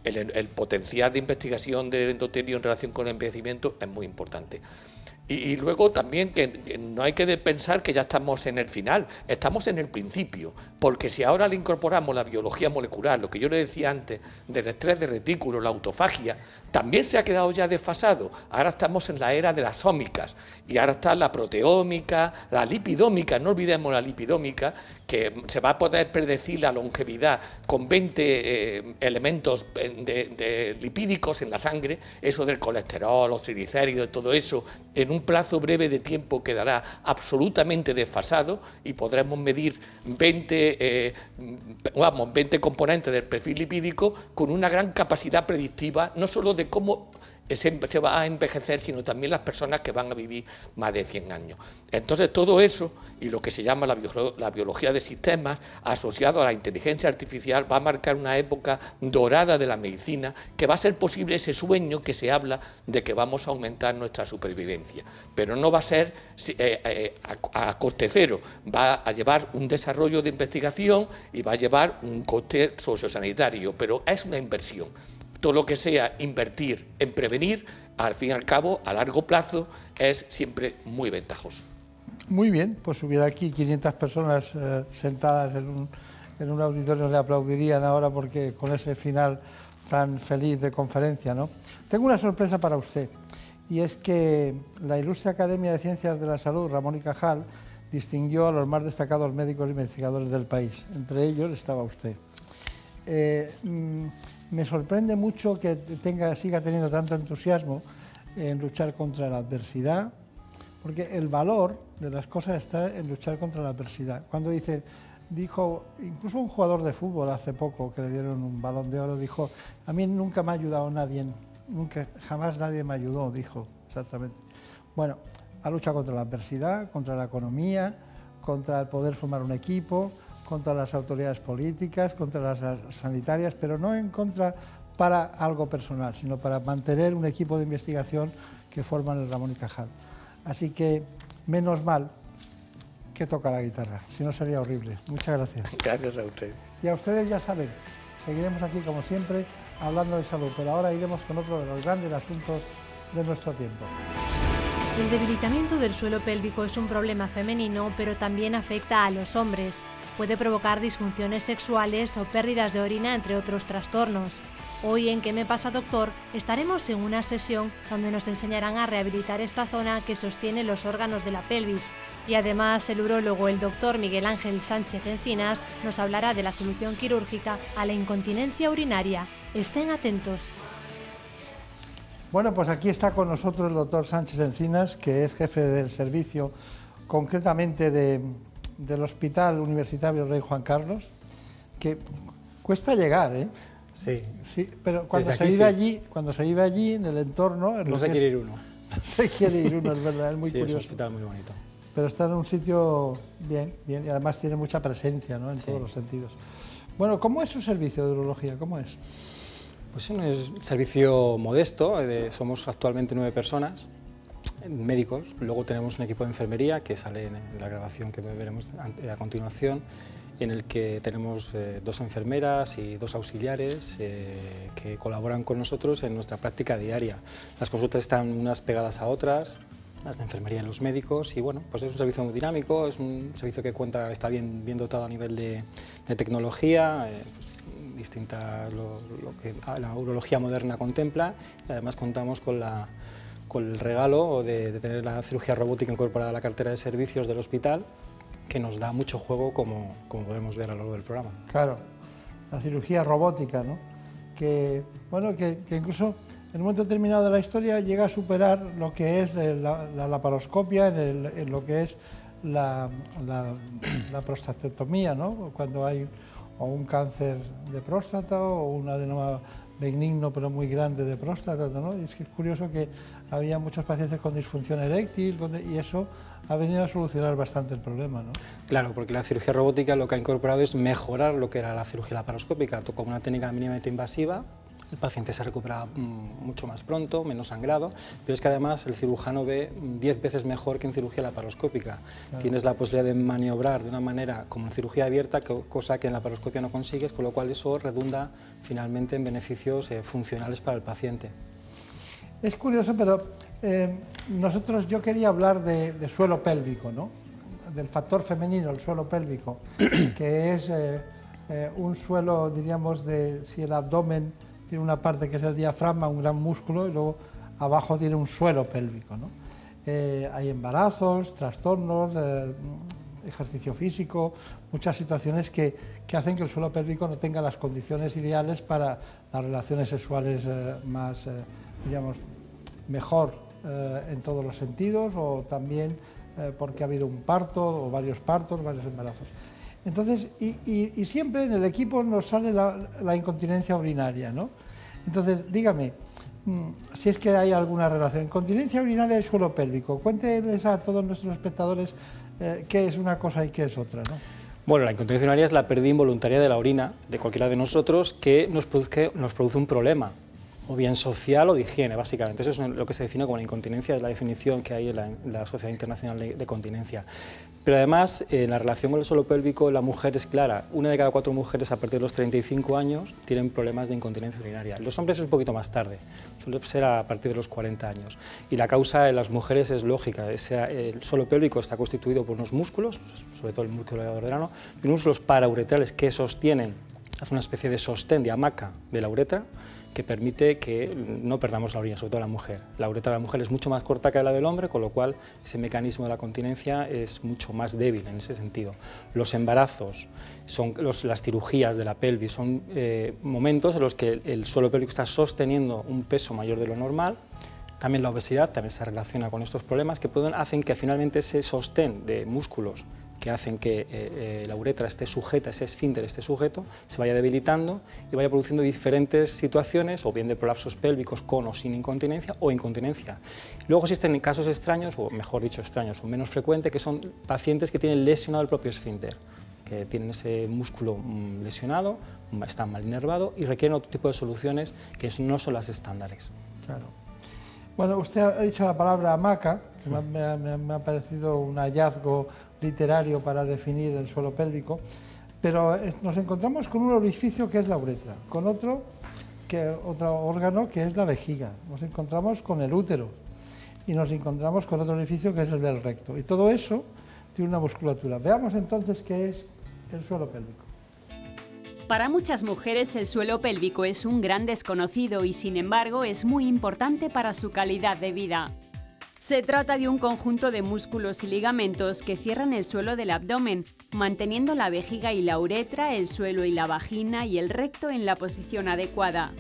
el potencial de investigación del endotelio en relación con el envejecimiento es muy importante. Y luego también que no hay que pensar que ya estamos en el final, estamos en el principio, porque si ahora le incorporamos la biología molecular, lo que yo le decía antes del estrés de retículo, la autofagia, también se ha quedado ya desfasado. Ahora estamos en la era de las ómicas y ahora está la proteómica, la lipidómica, no olvidemos la lipidómica, que se va a poder predecir la longevidad con 20 elementos de lipídicos en la sangre, eso del colesterol, los triglicéridos, todo eso, en un plazo breve de tiempo quedará absolutamente desfasado y podremos medir 20 componentes del perfil lipídico con una gran capacidad predictiva, no solo de cómo se va a envejecer, sino también las personas que van a vivir más de 100 años. Entonces, todo eso, y lo que se llama la biología de sistemas, asociado a la inteligencia artificial, va a marcar una época dorada de la medicina, que va a ser posible ese sueño que se habla de que vamos a aumentar nuestra supervivencia. Pero no va a ser a coste cero, va a llevar un desarrollo de investigación y va a llevar un coste sociosanitario, pero es una inversión. Todo lo que sea invertir en prevenir, al fin y al cabo, a largo plazo, es siempre muy ventajoso. Muy bien, pues hubiera aquí 500 personas sentadas en un auditorio, le aplaudirían ahora porque con ese final tan feliz de conferencia, ¿no? Tengo una sorpresa para usted, y es que la Ilustre Academia de Ciencias de la Salud, Ramón y Cajal, distinguió a los más destacados médicos e investigadores del país. Entre ellos estaba usted. Me sorprende mucho que siga teniendo tanto entusiasmo en luchar contra la adversidad, porque el valor de las cosas está en luchar contra la adversidad. Cuando dijo, incluso un jugador de fútbol hace poco que le dieron un Balón de Oro, dijo, a mí nunca me ha ayudado nadie, jamás nadie me ayudó, dijo exactamente. Bueno, ha luchado contra la adversidad, contra la economía, contra el poder formar un equipo, contra las autoridades políticas, contra las sanitarias, pero no en contra para algo personal, sino para mantener un equipo de investigación que forman el Ramón y Cajal. Así que, menos mal que toca la guitarra, si no sería horrible. Muchas gracias. Gracias a usted. Y a ustedes ya saben, seguiremos aquí como siempre hablando de salud, pero ahora iremos con otro de los grandes asuntos de nuestro tiempo. El debilitamiento del suelo pélvico es un problema femenino, pero también afecta a los hombres. Puede provocar disfunciones sexuales o pérdidas de orina, entre otros trastornos. Hoy en ¿Qué me pasa, doctor?, estaremos en una sesión donde nos enseñarán a rehabilitar esta zona que sostiene los órganos de la pelvis. Y además el urólogo, el doctor Miguel Ángel Sánchez Encinas, nos hablará de la solución quirúrgica a la incontinencia urinaria. Estén atentos. Bueno, pues aquí está con nosotros el doctor Sánchez Encinas, que es jefe del servicio, concretamente del Hospital Universitario Rey Juan Carlos, que cuesta llegar, ¿eh? Sí. Sí, pero cuando se vive allí, en el entorno... No se quiere ir uno. No se quiere ir uno, es verdad, es muy curioso. Es un hospital muy bonito. Pero está en un sitio bien, y además tiene mucha presencia, ¿no?, en todos los sentidos. Bueno, ¿cómo es su servicio de urología? ¿Cómo es? Pues es un servicio modesto, somos actualmente 9 personas, médicos, luego tenemos un equipo de enfermería que sale en la grabación que veremos a continuación, en el que tenemos 2 enfermeras y 2 auxiliares que colaboran con nosotros en nuestra práctica diaria. Las consultas están unas pegadas a otras, las de enfermería y los médicos, y bueno, pues es un servicio muy dinámico, es un servicio que está bien dotado a nivel de tecnología, pues, distinta lo que la urología moderna contempla, y además contamos con el regalo de tener la cirugía robótica incorporada a la cartera de servicios del hospital, que nos da mucho juego, como podemos ver a lo largo del programa. Claro, la cirugía robótica, ¿no? Que incluso en un momento determinado de la historia llega a superar lo que es la laparoscopia en lo que es la prostatectomía, ¿no? Cuando hay o un cáncer de próstata o un adenoma benigno pero muy grande de próstata, ¿no? Y es que es curioso que había muchos pacientes con disfunción eréctil y eso ha venido a solucionar bastante el problema, ¿no? Claro, porque la cirugía robótica lo que ha incorporado es mejorar lo que era la cirugía laparoscópica, con una técnica mínimamente invasiva. El paciente se recupera mucho más pronto, menos sangrado, pero es que además el cirujano ve 10 veces mejor que en cirugía laparoscópica. Claro. Tienes la posibilidad de maniobrar de una manera como en cirugía abierta, cosa que en laparoscopia no consigues, con lo cual eso redunda finalmente en beneficios funcionales para el paciente. Es curioso, pero yo quería hablar de suelo pélvico, ¿no? Del factor femenino, el suelo pélvico, que es un suelo, diríamos, si el abdomen tiene una parte que es el diafragma, un gran músculo, y luego abajo tiene un suelo pélvico, ¿no? Hay embarazos, trastornos, ejercicio físico, muchas situaciones que hacen que el suelo pélvico no tenga las condiciones ideales para las relaciones sexuales más, digamos, mejor en todos los sentidos, o también porque ha habido un parto o varios partos, varios embarazos. Entonces, y siempre en el equipo nos sale la incontinencia urinaria, ¿no? Entonces, dígame, si es que hay alguna relación. Incontinencia urinaria y suelo pélvico. Cuéntenles a todos nuestros espectadores qué es una cosa y qué es otra, ¿no? Bueno, la incontinencia urinaria es la pérdida involuntaria de la orina de cualquiera de nosotros que nos produce un problema, o bien social o de higiene, básicamente. Eso es lo que se define como la incontinencia, es la definición que hay en la Sociedad Internacional de Continencia. Pero además, en la relación con el suelo pélvico, la mujer es clara. 1 de cada 4 mujeres a partir de los 35 años tienen problemas de incontinencia urinaria. Los hombres es un poquito más tarde, suele ser a partir de los 40 años. Y la causa en las mujeres es lógica. El suelo pélvico está constituido por unos músculos, sobre todo el músculo del grano, y unos músculos parauretrales que sostienen, hace una especie de sostén, de hamaca de la uretra, que permite que no perdamos la orina, sobre todo la mujer. La uretra de la mujer es mucho más corta que la del hombre, con lo cual ese mecanismo de la continencia es mucho más débil en ese sentido. Los embarazos, las cirugías de la pelvis, son momentos en los que el suelo pélvico está sosteniendo un peso mayor de lo normal. También la obesidad también se relaciona con estos problemas que hacen que finalmente ese sostén de músculos que hacen que la uretra esté sujeta, ese esfínter esté sujeto, se vaya debilitando y vaya produciendo diferentes situaciones, o bien de prolapsos pélvicos con o sin incontinencia, o incontinencia. Luego existen casos extraños, o mejor dicho extraños, o menos frecuentes, que son pacientes que tienen lesionado el propio esfínter, que tienen ese músculo lesionado, está mal inervado y requieren otro tipo de soluciones que no son las estándares. Claro. Bueno, usted ha dicho la palabra hamaca, que me ha parecido un hallazgo literario para definir el suelo pélvico, pero nos encontramos con un orificio que es la uretra, con otro órgano que es la vejiga, nos encontramos con el útero y nos encontramos con otro orificio que es el del recto, y todo eso tiene una musculatura. Veamos entonces qué es el suelo pélvico. Para muchas mujeres el suelo pélvico es un gran desconocido y sin embargo es muy importante para su calidad de vida. Se trata de un conjunto de músculos y ligamentos que cierran el suelo del abdomen, manteniendo la vejiga y la uretra, el suelo y la vagina y el recto en la posición adecuada.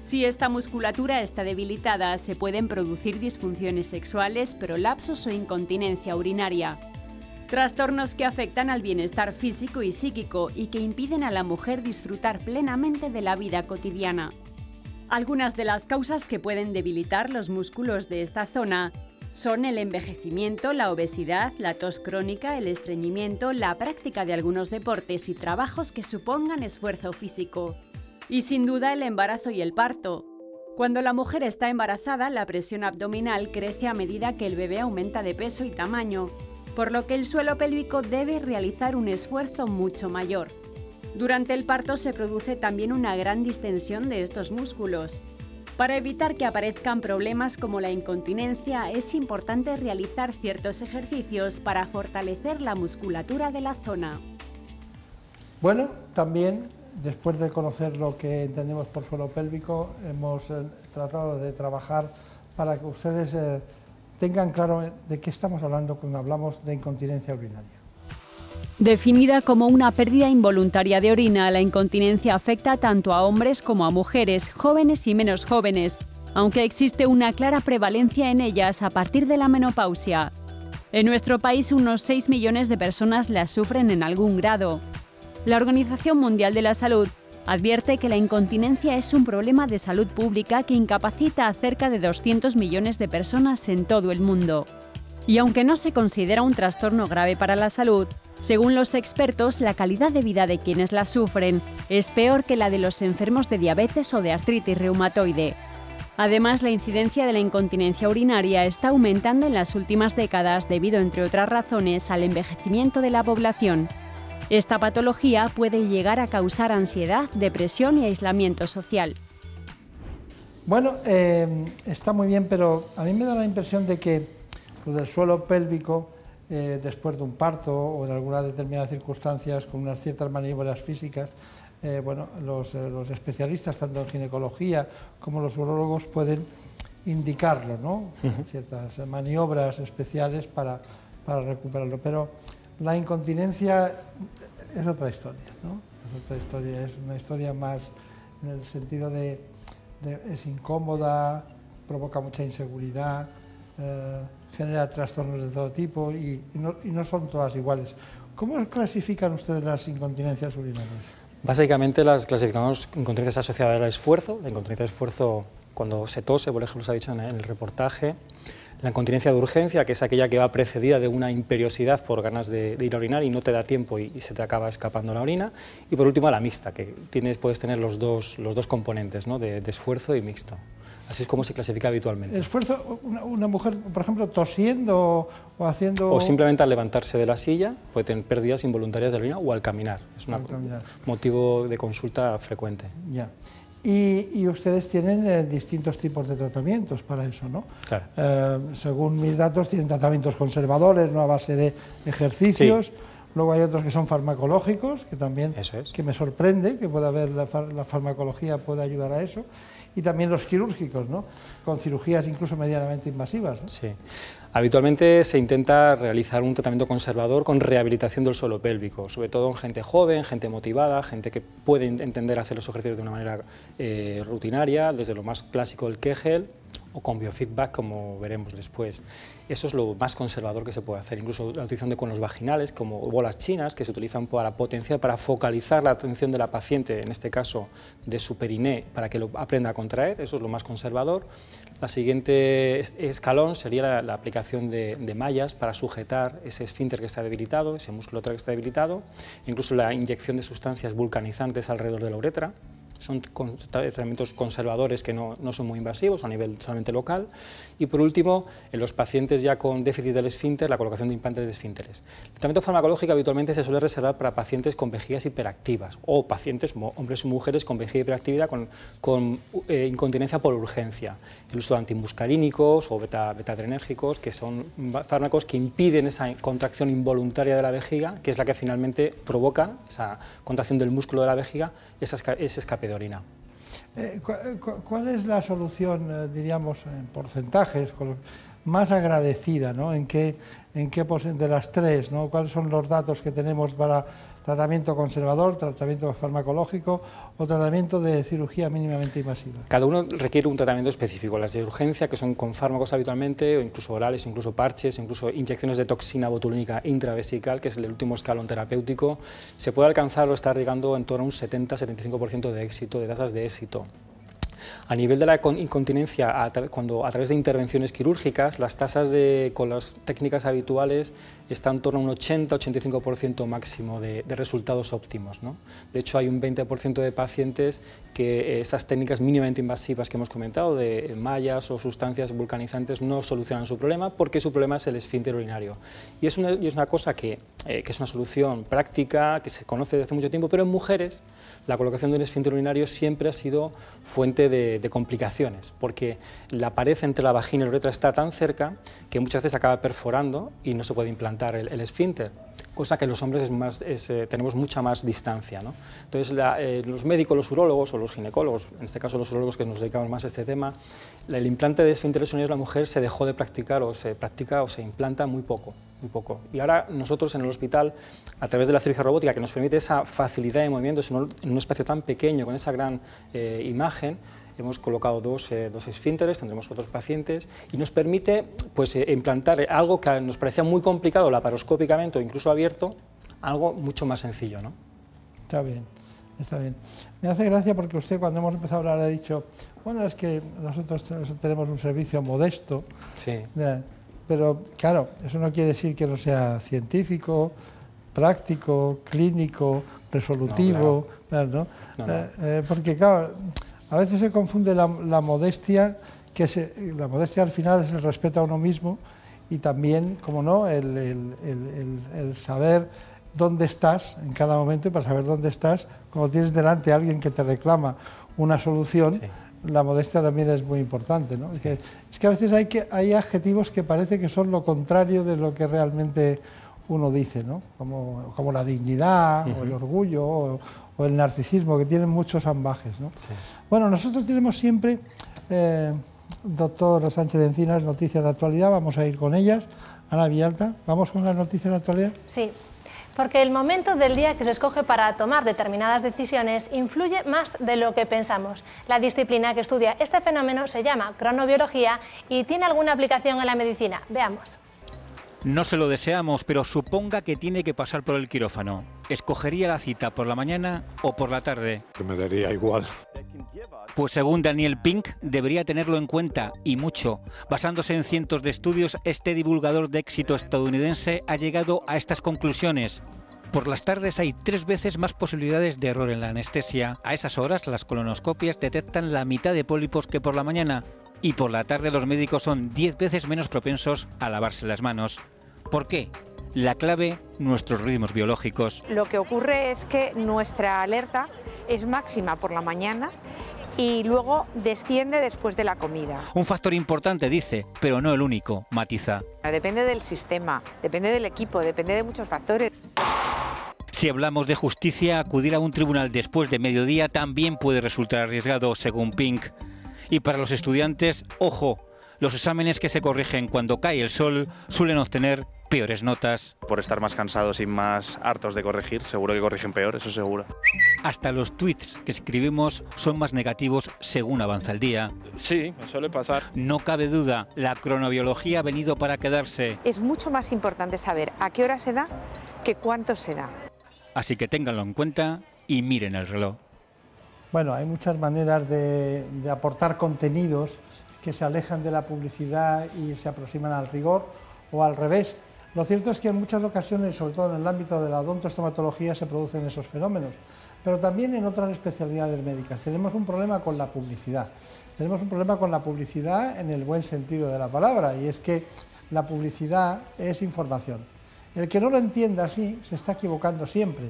Si esta musculatura está debilitada, se pueden producir disfunciones sexuales, prolapsos o incontinencia urinaria. Trastornos que afectan al bienestar físico y psíquico y que impiden a la mujer disfrutar plenamente de la vida cotidiana. Algunas de las causas que pueden debilitar los músculos de esta zona son el envejecimiento, la obesidad, la tos crónica, el estreñimiento, la práctica de algunos deportes y trabajos que supongan esfuerzo físico. Y sin duda el embarazo y el parto. Cuando la mujer está embarazada, la presión abdominal crece a medida que el bebé aumenta de peso y tamaño, por lo que el suelo pélvico debe realizar un esfuerzo mucho mayor. Durante el parto se produce también una gran distensión de estos músculos. Para evitar que aparezcan problemas como la incontinencia, es importante realizar ciertos ejercicios para fortalecer la musculatura de la zona. Bueno, también, después de conocer lo que entendemos por suelo pélvico, hemos tratado de trabajar para que ustedes tengan claro de qué estamos hablando cuando hablamos de incontinencia urinaria. Definida como una pérdida involuntaria de orina, la incontinencia afecta tanto a hombres como a mujeres, jóvenes y menos jóvenes, aunque existe una clara prevalencia en ellas a partir de la menopausia. En nuestro país, unos 6 millones de personas la sufren en algún grado. La Organización Mundial de la Salud advierte que la incontinencia es un problema de salud pública que incapacita a cerca de 200 millones de personas en todo el mundo. Y aunque no se considera un trastorno grave para la salud, según los expertos, la calidad de vida de quienes la sufren es peor que la de los enfermos de diabetes o de artritis reumatoide. Además, la incidencia de la incontinencia urinaria está aumentando en las últimas décadas debido, entre otras razones, al envejecimiento de la población. Esta patología puede llegar a causar ansiedad, depresión y aislamiento social. Bueno, está muy bien, pero a mí me da la impresión de que lo del suelo pélvico, después de un parto o en algunas determinadas circunstancias con unas ciertas maniobras físicas, bueno, los especialistas, tanto en ginecología como los urólogos, pueden indicarlo, ¿no? Ciertas maniobras especiales para recuperarlo. Pero la incontinencia es otra historia, ¿no? Es otra historia, es una historia más en el sentido de es incómoda, provoca mucha inseguridad. genera trastornos de todo tipo y no son todas iguales. ¿Cómo clasifican ustedes las incontinencias urinarias? Básicamente las clasificamos incontinencias asociadas al esfuerzo, la incontinencia de esfuerzo cuando se tose, por ejemplo, se ha dicho en el reportaje, la incontinencia de urgencia, que es aquella que va precedida de una imperiosidad por ganas de ir a orinar y no te da tiempo y se te acaba escapando la orina, y por último la mixta, que puedes tener los dos componentes, ¿no? de esfuerzo y mixto. Así es como se clasifica habitualmente. ¿El esfuerzo, una mujer, por ejemplo, tosiendo o haciendo...? O simplemente al levantarse de la silla, puede tener pérdidas involuntarias de orina o al caminar. Es un motivo de consulta frecuente. Ya. Y ustedes tienen distintos tipos de tratamientos para eso, ¿no? Claro. Según mis datos, tienen tratamientos conservadores, ¿no? A base de ejercicios. Sí. Luego hay otros que son farmacológicos, que también que me sorprende que pueda haber la farmacología puede ayudar a eso. Y también los quirúrgicos, ¿no? Con cirugías incluso medianamente invasivas, ¿no? Sí. Habitualmente se intenta realizar un tratamiento conservador con rehabilitación del suelo pélvico, sobre todo en gente joven, gente motivada, gente que puede entender hacer los ejercicios de una manera rutinaria, desde lo más clásico del Kegel o con biofeedback, como veremos después. Eso es lo más conservador que se puede hacer, incluso la utilización de conos vaginales, como bolas chinas, que se utilizan para potenciar, para focalizar la atención de la paciente, en este caso de su periné, para que lo aprenda a contraer, eso es lo más conservador. La siguiente escalón sería la aplicación de mallas para sujetar ese esfínter que está debilitado, ese músculo que está debilitado, incluso la inyección de sustancias vulcanizantes alrededor de la uretra. Son tratamientos conservadores que no son muy invasivos a nivel solamente local. Y por último, en los pacientes ya con déficit del esfínter, la colocación de implantes de esfínteres. El tratamiento farmacológico habitualmente se suele reservar para pacientes con vejigas hiperactivas o pacientes, hombres o mujeres, con vejiga hiperactividad con incontinencia por urgencia. El uso de antimuscarínicos o beta-adrenérgicos, que son fármacos que impiden esa contracción involuntaria de la vejiga, que es la que finalmente provoca esa contracción del músculo de la vejiga, ese escape de orina. ¿Cuál es la solución, diríamos, en porcentajes, más agradecida, ¿no? ¿En qué de las tres, ¿no? ¿Cuáles son los datos que tenemos para tratamiento conservador, tratamiento farmacológico o tratamiento de cirugía mínimamente invasiva? Cada uno requiere un tratamiento específico. Las de urgencia, que son con fármacos habitualmente, o incluso orales, incluso parches, incluso inyecciones de toxina botulínica intravesical, que es el último escalón terapéutico, se puede alcanzar o está llegando en torno a un 70-75% de éxito, de tasas de éxito. A nivel de la incontinencia, cuando a través de intervenciones quirúrgicas, las tasas con las técnicas habituales están en torno a un 80-85% máximo de resultados óptimos, ¿no? De hecho, hay un 20% de pacientes que estas técnicas mínimamente invasivas que hemos comentado, de mallas o sustancias vulcanizantes, no solucionan su problema porque su problema es el esfínter urinario. Y es una cosa que es una solución práctica, que se conoce desde hace mucho tiempo, pero en mujeres la colocación de un esfínter urinario siempre ha sido fuente de complicaciones, porque la pared entre la vagina y la uretra está tan cerca que muchas veces acaba perforando y no se puede implantar el esfínter, cosa que los hombres tenemos mucha más distancia, ¿no? Entonces los médicos, los urólogos o los ginecólogos, en este caso los urólogos que nos dedicamos más a este tema, el implante de esfínteres urinarios en la mujer se dejó de practicar o se practica o se implanta muy poco. Y ahora nosotros en el hospital, a través de la cirugía robótica que nos permite esa facilidad de movimiento en un espacio tan pequeño, con esa gran imagen, hemos colocado dos esfínteres, tendremos otros pacientes, y nos permite pues, implantar algo que nos parecía muy complicado laparoscópicamente o incluso abierto, algo mucho más sencillo, ¿no? Está bien, está bien. Me hace gracia porque usted cuando hemos empezado a hablar ha dicho, bueno, es que nosotros tenemos un servicio modesto, sí. Pero claro, eso no quiere decir que no sea científico, práctico, clínico, resolutivo, ¿no? Porque claro, a veces se confunde la modestia, la modestia al final es el respeto a uno mismo y también, como no, el saber dónde estás en cada momento, y para saber dónde estás, cuando tienes delante a alguien que te reclama una solución, sí. La modestia también es muy importante, ¿no? Sí. Es que a veces hay adjetivos que parece que son lo contrario de lo que realmente uno dice, ¿no? Como la dignidad, o el orgullo, o el narcisismo, que tienen muchos ambajes, ¿no? Sí. Bueno, nosotros tenemos siempre, doctor Sánchez de Encinas, noticias de actualidad, vamos a ir con ellas. Ana Villalta, ¿vamos con las noticias de actualidad? Sí. Porque el momento del día que se escoge para tomar determinadas decisiones influye más de lo que pensamos. La disciplina que estudia este fenómeno se llama cronobiología y tiene alguna aplicación en la medicina. Veamos. No se lo deseamos, pero suponga que tiene que pasar por el quirófano. ¿Escogería la cita por la mañana o por la tarde? Que me daría igual. Pues según Daniel Pink, debería tenerlo en cuenta, y mucho. Basándose en cientos de estudios, este divulgador de éxito estadounidense ha llegado a estas conclusiones. Por las tardes hay 3 veces más posibilidades de error en la anestesia. A esas horas las colonoscopias detectan la mitad de pólipos que por la mañana. Y por la tarde los médicos son 10 veces menos propensos a lavarse las manos. ¿Por qué? La clave, nuestros ritmos biológicos. Lo que ocurre es que nuestra alerta es máxima por la mañana y luego desciende después de la comida. Un factor importante, dice, pero no el único, matiza. Depende del sistema, depende del equipo, depende de muchos factores. Si hablamos de justicia, acudir a un tribunal después de mediodía también puede resultar arriesgado, según Pink. Y para los estudiantes, ojo, los exámenes que se corrigen cuando cae el sol suelen obtener peores notas. Por estar más cansados y más hartos de corregir, seguro que corrigen peor, eso seguro. Hasta los tweets que escribimos son más negativos según avanza el día. Sí, suele pasar. No cabe duda, la cronobiología ha venido para quedarse. Es mucho más importante saber a qué hora se da que cuánto se da. Así que ténganlo en cuenta y miren el reloj. Bueno, hay muchas maneras de aportar contenidos que se alejan de la publicidad y se aproximan al rigor, o al revés. Lo cierto es que en muchas ocasiones, sobre todo en el ámbito de la odontoestomatología, se producen esos fenómenos, pero también en otras especialidades médicas. Tenemos un problema con la publicidad. Tenemos un problema con la publicidad en el buen sentido de la palabra, y es que la publicidad es información. El que no lo entienda así se está equivocando siempre.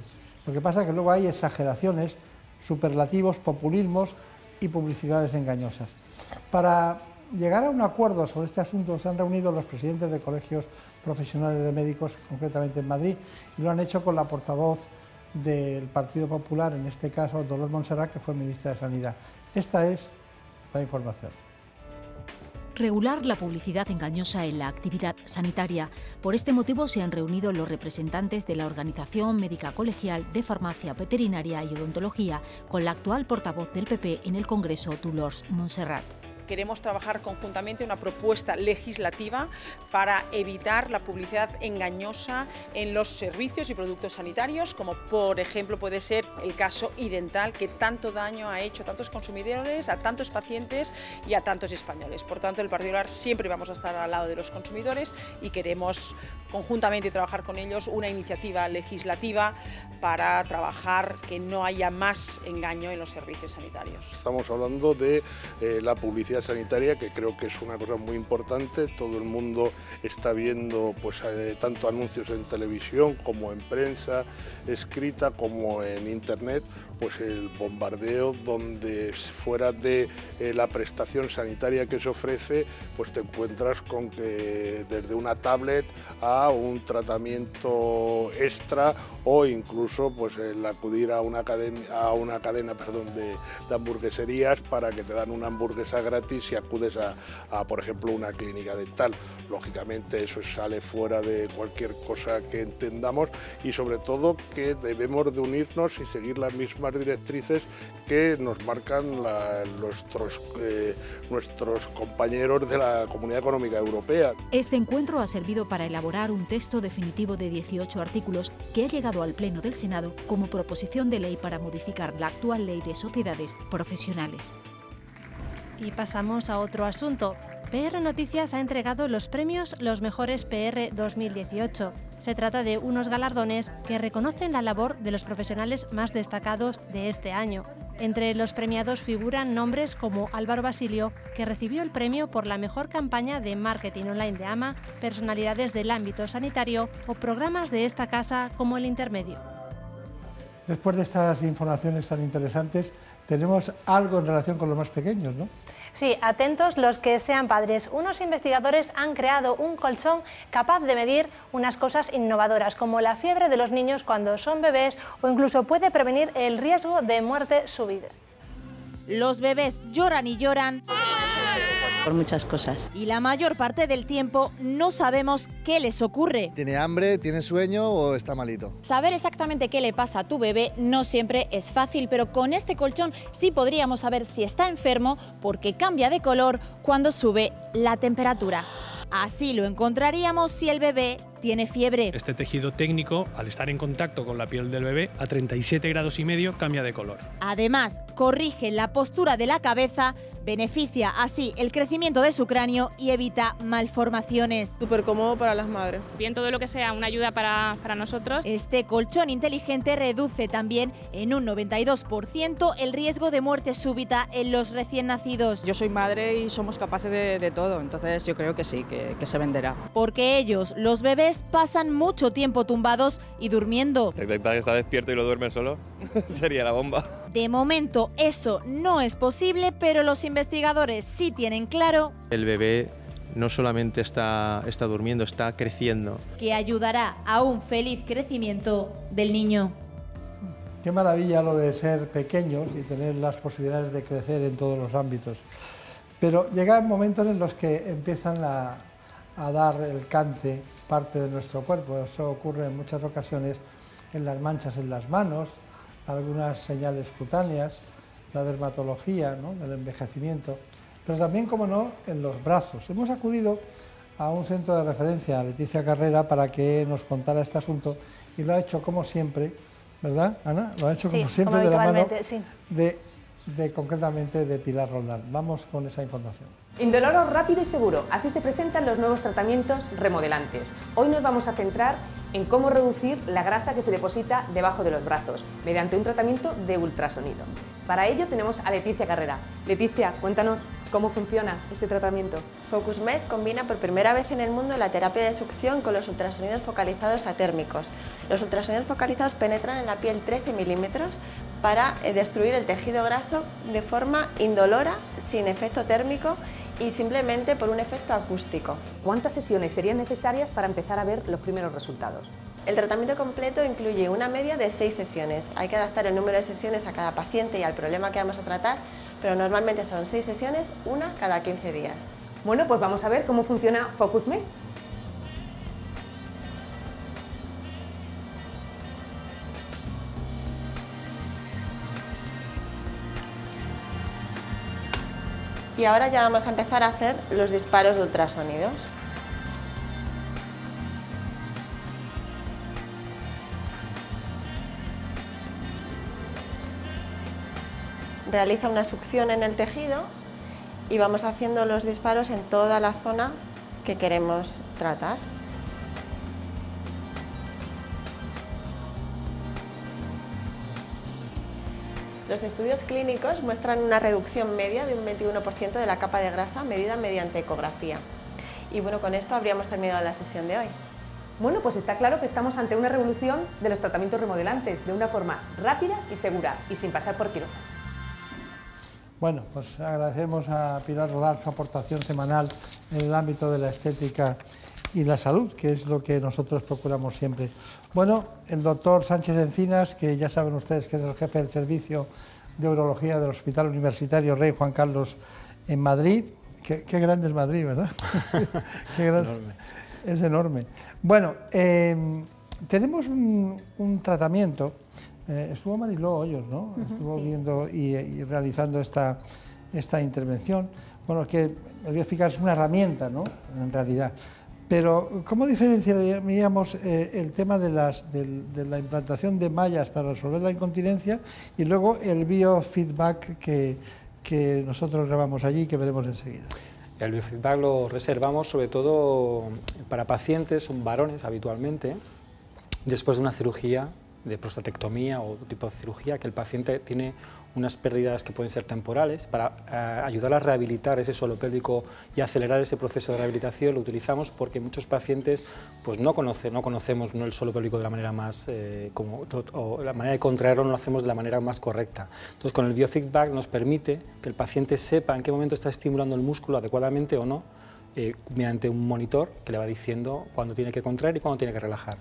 Lo que pasa es que luego hay exageraciones, superlativos, populismos y publicidades engañosas. Para llegar a un acuerdo sobre este asunto se han reunido los presidentes de colegios profesionales de médicos, concretamente en Madrid, y lo han hecho con la portavoz del Partido Popular, en este caso Dolors Montserrat, que fue ministra de Sanidad. Esta es la información. Regular la publicidad engañosa en la actividad sanitaria. Por este motivo se han reunido los representantes de la Organización Médica Colegial de Farmacia Veterinaria y Odontología con la actual portavoz del PP en el Congreso, Dolors Montserrat. Queremos trabajar conjuntamente una propuesta legislativa para evitar la publicidad engañosa en los servicios y productos sanitarios, como por ejemplo puede ser el caso Idental, que tanto daño ha hecho a tantos consumidores, a tantos pacientes y a tantos españoles. Por tanto, el Partido Popular siempre vamos a estar al lado de los consumidores y queremos conjuntamente trabajar con ellos una iniciativa legislativa para trabajar que no haya más engaño en los servicios sanitarios. Estamos hablando de la publicidad sanitaria, que creo que es una cosa muy importante. Todo el mundo está viendo pues, tanto anuncios en televisión como en prensa escrita como en internet, pues el bombardeo donde fuera de la prestación sanitaria que se ofrece, pues te encuentras con que desde una tablet a un tratamiento extra o incluso pues el acudir a una cadena de hamburgueserías para que te dan una hamburguesa gratis si acudes a por ejemplo, una clínica dental. Lógicamente eso sale fuera de cualquier cosa que entendamos y sobre todo que debemos de unirnos y seguir las mismas directrices que nos marcan nuestros compañeros de la Comunidad Económica Europea. Este encuentro ha servido para elaborar un texto definitivo de 18 artículos que ha llegado al Pleno del Senado como proposición de ley para modificar la actual Ley de Sociedades Profesionales. Y pasamos a otro asunto. PR Noticias ha entregado los premios Los Mejores PR 2018. Se trata de unos galardones que reconocen la labor de los profesionales más destacados de este año. Entre los premiados figuran nombres como Álvaro Basilio, que recibió el premio por la mejor campaña de marketing online de AMA, personalidades del ámbito sanitario o programas de esta casa como El Intermedio. Después de estas informaciones tan interesantes, tenemos algo en relación con los más pequeños, ¿no? Sí, atentos los que sean padres. Unos investigadores han creado un colchón capaz de medir unas cosas innovadoras, como la fiebre de los niños cuando son bebés o incluso puede prevenir el riesgo de muerte súbita. Los bebés lloran y lloran por muchas cosas. Y la mayor parte del tiempo no sabemos qué les ocurre. ¿Tiene hambre, tiene sueño o está malito? Saber exactamente qué le pasa a tu bebé no siempre es fácil, pero con este colchón sí podríamos saber si está enfermo porque cambia de color cuando sube la temperatura. Así lo encontraríamos si el bebé tiene fiebre. Este tejido técnico, al estar en contacto con la piel del bebé, a 37,5 grados cambia de color. Además, corrige la postura de la cabeza, beneficia así el crecimiento de su cráneo y evita malformaciones. Súper cómodo para las madres. Bien, todo lo que sea una ayuda para nosotros. Este colchón inteligente reduce también en un 92% el riesgo de muerte súbita en los recién nacidos. Yo soy madre y somos capaces de todo, entonces yo creo que sí, que se venderá. Porque ellos, los bebés, pasan mucho tiempo tumbados y durmiendo. El bebé que está despierto y lo duerme solo sería la bomba. De momento eso no es posible, pero los investigadores sí tienen claro el bebé no solamente está durmiendo, está creciendo. Que ayudará a un feliz crecimiento del niño. Qué maravilla lo de ser pequeños y tener las posibilidades de crecer en todos los ámbitos. Pero llegan momentos en los que empiezan a dar el cante parte de nuestro cuerpo. Eso ocurre en muchas ocasiones en las manchas en las manos, algunas señales cutáneas, la dermatología, ¿no?, del envejecimiento, pero también, como no, en los brazos. Hemos acudido a un centro de referencia, a Leticia Carrera, para que nos contara este asunto y lo ha hecho como siempre, ¿verdad, Ana? Lo ha hecho como siempre de la mano sí. concretamente de Pilar Roldán. Vamos con esa información. Indoloro, rápido y seguro. Así se presentan los nuevos tratamientos remodelantes. Hoy nos vamos a centrar en cómo reducir la grasa que se deposita debajo de los brazos mediante un tratamiento de ultrasonido. Para ello tenemos a Leticia Carrera. Leticia, cuéntanos cómo funciona este tratamiento. FocusMed combina por primera vez en el mundo la terapia de succión con los ultrasonidos focalizados atérmicos. Los ultrasonidos focalizados penetran en la piel 13 milímetros para destruir el tejido graso de forma indolora, sin efecto térmico y simplemente por un efecto acústico. ¿Cuántas sesiones serían necesarias para empezar a ver los primeros resultados? El tratamiento completo incluye una media de 6 sesiones. Hay que adaptar el número de sesiones a cada paciente y al problema que vamos a tratar, pero normalmente son 6 sesiones, una cada 15 días. Bueno, pues vamos a ver cómo funciona FocusMed. Y ahora ya vamos a empezar a hacer los disparos de ultrasonidos. Realiza una succión en el tejido y vamos haciendo los disparos en toda la zona que queremos tratar. Los estudios clínicos muestran una reducción media de un 21% de la capa de grasa medida mediante ecografía. Y bueno, con esto habríamos terminado la sesión de hoy. Bueno, pues está claro que estamos ante una revolución de los tratamientos remodelantes, de una forma rápida y segura y sin pasar por quirófano. Bueno, pues agradecemos a Pilar Roldán su aportación semanal en el ámbito de la estética y la salud, que es lo que nosotros procuramos siempre. Bueno, el doctor Sánchez Encinas, que ya saben ustedes que es el jefe del servicio de urología del Hospital Universitario Rey Juan Carlos en Madrid. Qué grande es Madrid, ¿verdad? Qué grande. Enorme. Es enorme. Bueno, tenemos un tratamiento. Estuvo Mariló Hoyos, ¿no? Estuvo viendo y realizando esta intervención. Bueno, que el bioeficaz es una herramienta, ¿no?, en realidad. Pero, ¿cómo diferenciaríamos el tema de la implantación de mallas para resolver la incontinencia y luego el biofeedback que nosotros grabamos allí y que veremos enseguida? El biofeedback lo reservamos sobre todo para pacientes, son varones habitualmente, después de una cirugía de prostatectomía o otro tipo de cirugía, que el paciente tiene unas pérdidas que pueden ser temporales. Para ayudar a rehabilitar ese suelo pélvico y acelerar ese proceso de rehabilitación lo utilizamos porque muchos pacientes pues no conocemos el suelo pélvico de la manera más, o la manera de contraerlo no lo hacemos de la manera más correcta. Entonces con el biofeedback nos permite que el paciente sepa en qué momento está estimulando el músculo adecuadamente o no, mediante un monitor que le va diciendo cuándo tiene que contraer y cuándo tiene que relajar.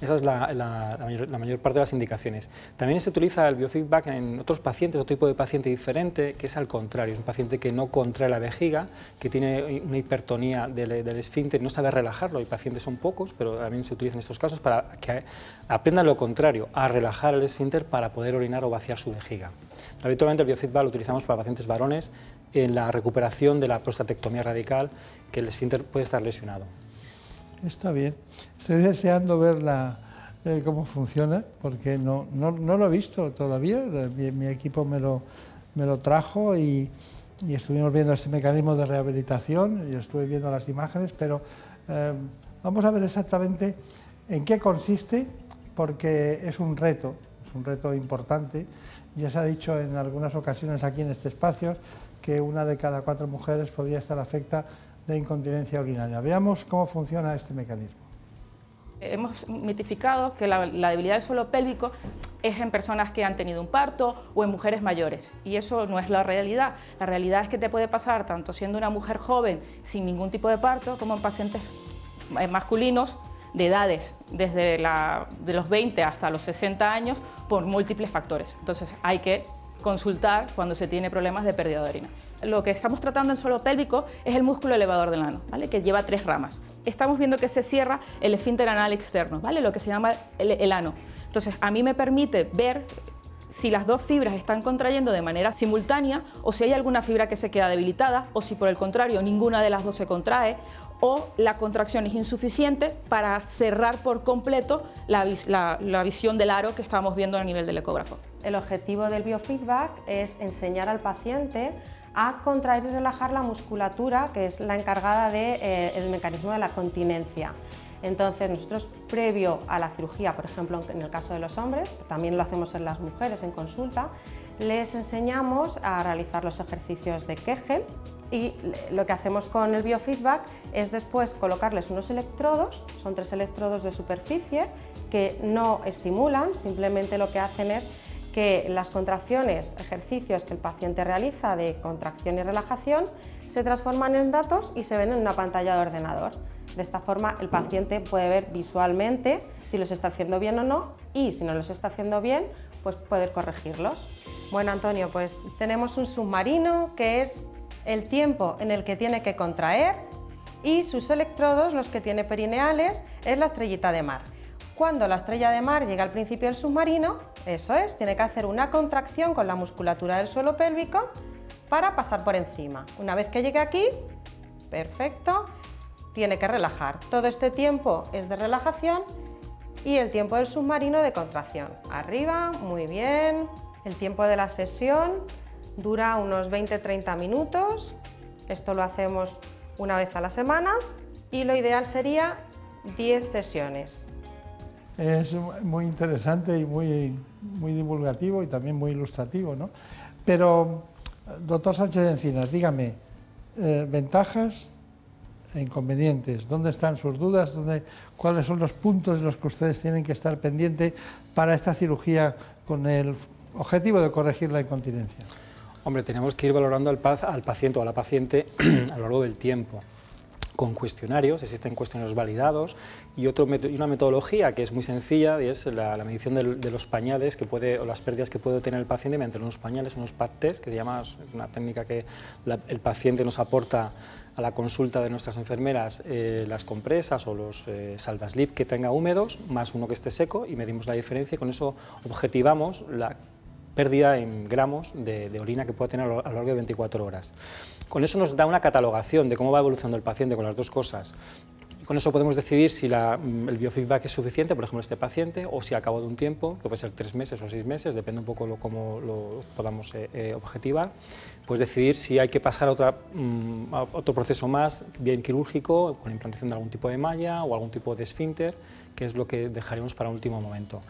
Esa es la mayor parte de las indicaciones. También se utiliza el biofeedback en otros pacientes, otro tipo de paciente diferente, que es al contrario, es un paciente que no contrae la vejiga, que tiene una hipertonía del esfínter, no sabe relajarlo, hay pacientes son pocos, pero también se utiliza en estos casos para que aprendan lo contrario, a relajar el esfínter para poder orinar o vaciar su vejiga. Pero habitualmente el biofeedback lo utilizamos para pacientes varones en la recuperación de la prostatectomía radical, que el esfínter puede estar lesionado. Está bien. Estoy deseando ver cómo funciona, porque no lo he visto todavía. Mi equipo me lo trajo y estuvimos viendo ese mecanismo de rehabilitación y estuve viendo las imágenes, pero vamos a ver exactamente en qué consiste, porque es un reto importante. Ya se ha dicho en algunas ocasiones aquí en este espacio que 1 de cada 4 mujeres podría estar afectada de incontinencia urinaria. Veamos cómo funciona este mecanismo. Hemos mitificado que la debilidad del suelo pélvico es en personas que han tenido un parto o en mujeres mayores, y eso no es la realidad. La realidad es que te puede pasar tanto siendo una mujer joven sin ningún tipo de parto como en pacientes masculinos de edades desde de los 20 hasta los 60 años por múltiples factores. Entonces hay que consultar cuando se tiene problemas de pérdida de orina. Lo que estamos tratando en suelo pélvico es el músculo elevador del ano, ¿vale? Que lleva 3 ramas. Estamos viendo que se cierra el esfínter anal externo, ¿vale? Lo que se llama el ano. Entonces, a mí me permite ver si las 2 fibras están contrayendo de manera simultánea o si hay alguna fibra que se queda debilitada o si por el contrario ninguna de las 2 se contrae o la contracción es insuficiente para cerrar por completo la visión del aro que estábamos viendo a nivel del ecógrafo. El objetivo del biofeedback es enseñar al paciente a contraer y relajar la musculatura, que es la encargada del mecanismo de la continencia. Entonces, nosotros, previo a la cirugía, por ejemplo, en el caso de los hombres, también lo hacemos en las mujeres en consulta, les enseñamos a realizar los ejercicios de Kegel, y lo que hacemos con el biofeedback es después colocarles unos electrodos, son 3 electrodos de superficie que no estimulan, simplemente lo que hacen es que las contracciones, ejercicios que el paciente realiza de contracción y relajación se transforman en datos y se ven en una pantalla de ordenador. De esta forma el paciente puede ver visualmente si los está haciendo bien o no, y si no los está haciendo bien, pues poder corregirlos. Bueno, Antonio, pues tenemos un submarino que es el tiempo en el que tiene que contraer, y sus electrodos, los que tiene perineales, es la estrellita de mar. Cuando la estrella de mar llega al principio del submarino, eso es, tiene que hacer una contracción con la musculatura del suelo pélvico para pasar por encima. Una vez que llegue aquí, perfecto, tiene que relajar. Todo este tiempo es de relajación y el tiempo del submarino de contracción. Arriba, muy bien. El tiempo de la sesión dura unos 20-30 minutos. Esto lo hacemos una vez a la semana y lo ideal sería 10 sesiones. Es muy interesante y muy divulgativo y también muy ilustrativo, ¿no? Pero, doctor Sánchez Encinas, dígame, ventajas e inconvenientes, ¿dónde están sus dudas? ¿Cuáles son los puntos en los que ustedes tienen que estar pendientes para esta cirugía con el objetivo de corregir la incontinencia? Hombre, tenemos que ir valorando al paciente o a la paciente a lo largo del tiempo, con cuestionarios, existen cuestionarios validados y una metodología que es muy sencilla, y es la medición de los pañales o las pérdidas que puede tener el paciente mediante unos pañales, unos pad test, que se llama, una técnica que el paciente nos aporta a la consulta de nuestras enfermeras, las compresas o los salvaslip que tenga húmedos, más uno que esté seco, y medimos la diferencia y con eso objetivamos la pérdida en gramos de orina que puede tener a lo largo de 24 horas. Con eso nos da una catalogación de cómo va evolucionando el paciente con las 2 cosas. Y con eso podemos decidir si el biofeedback es suficiente, por ejemplo, este paciente, o si a cabo de un tiempo, que puede ser 3 meses o 6 meses, depende un poco cómo lo podamos objetivar, pues decidir si hay que pasar a otro proceso más, bien quirúrgico, con implantación de algún tipo de malla o algún tipo de esfínter, que es lo que dejaremos para último momento.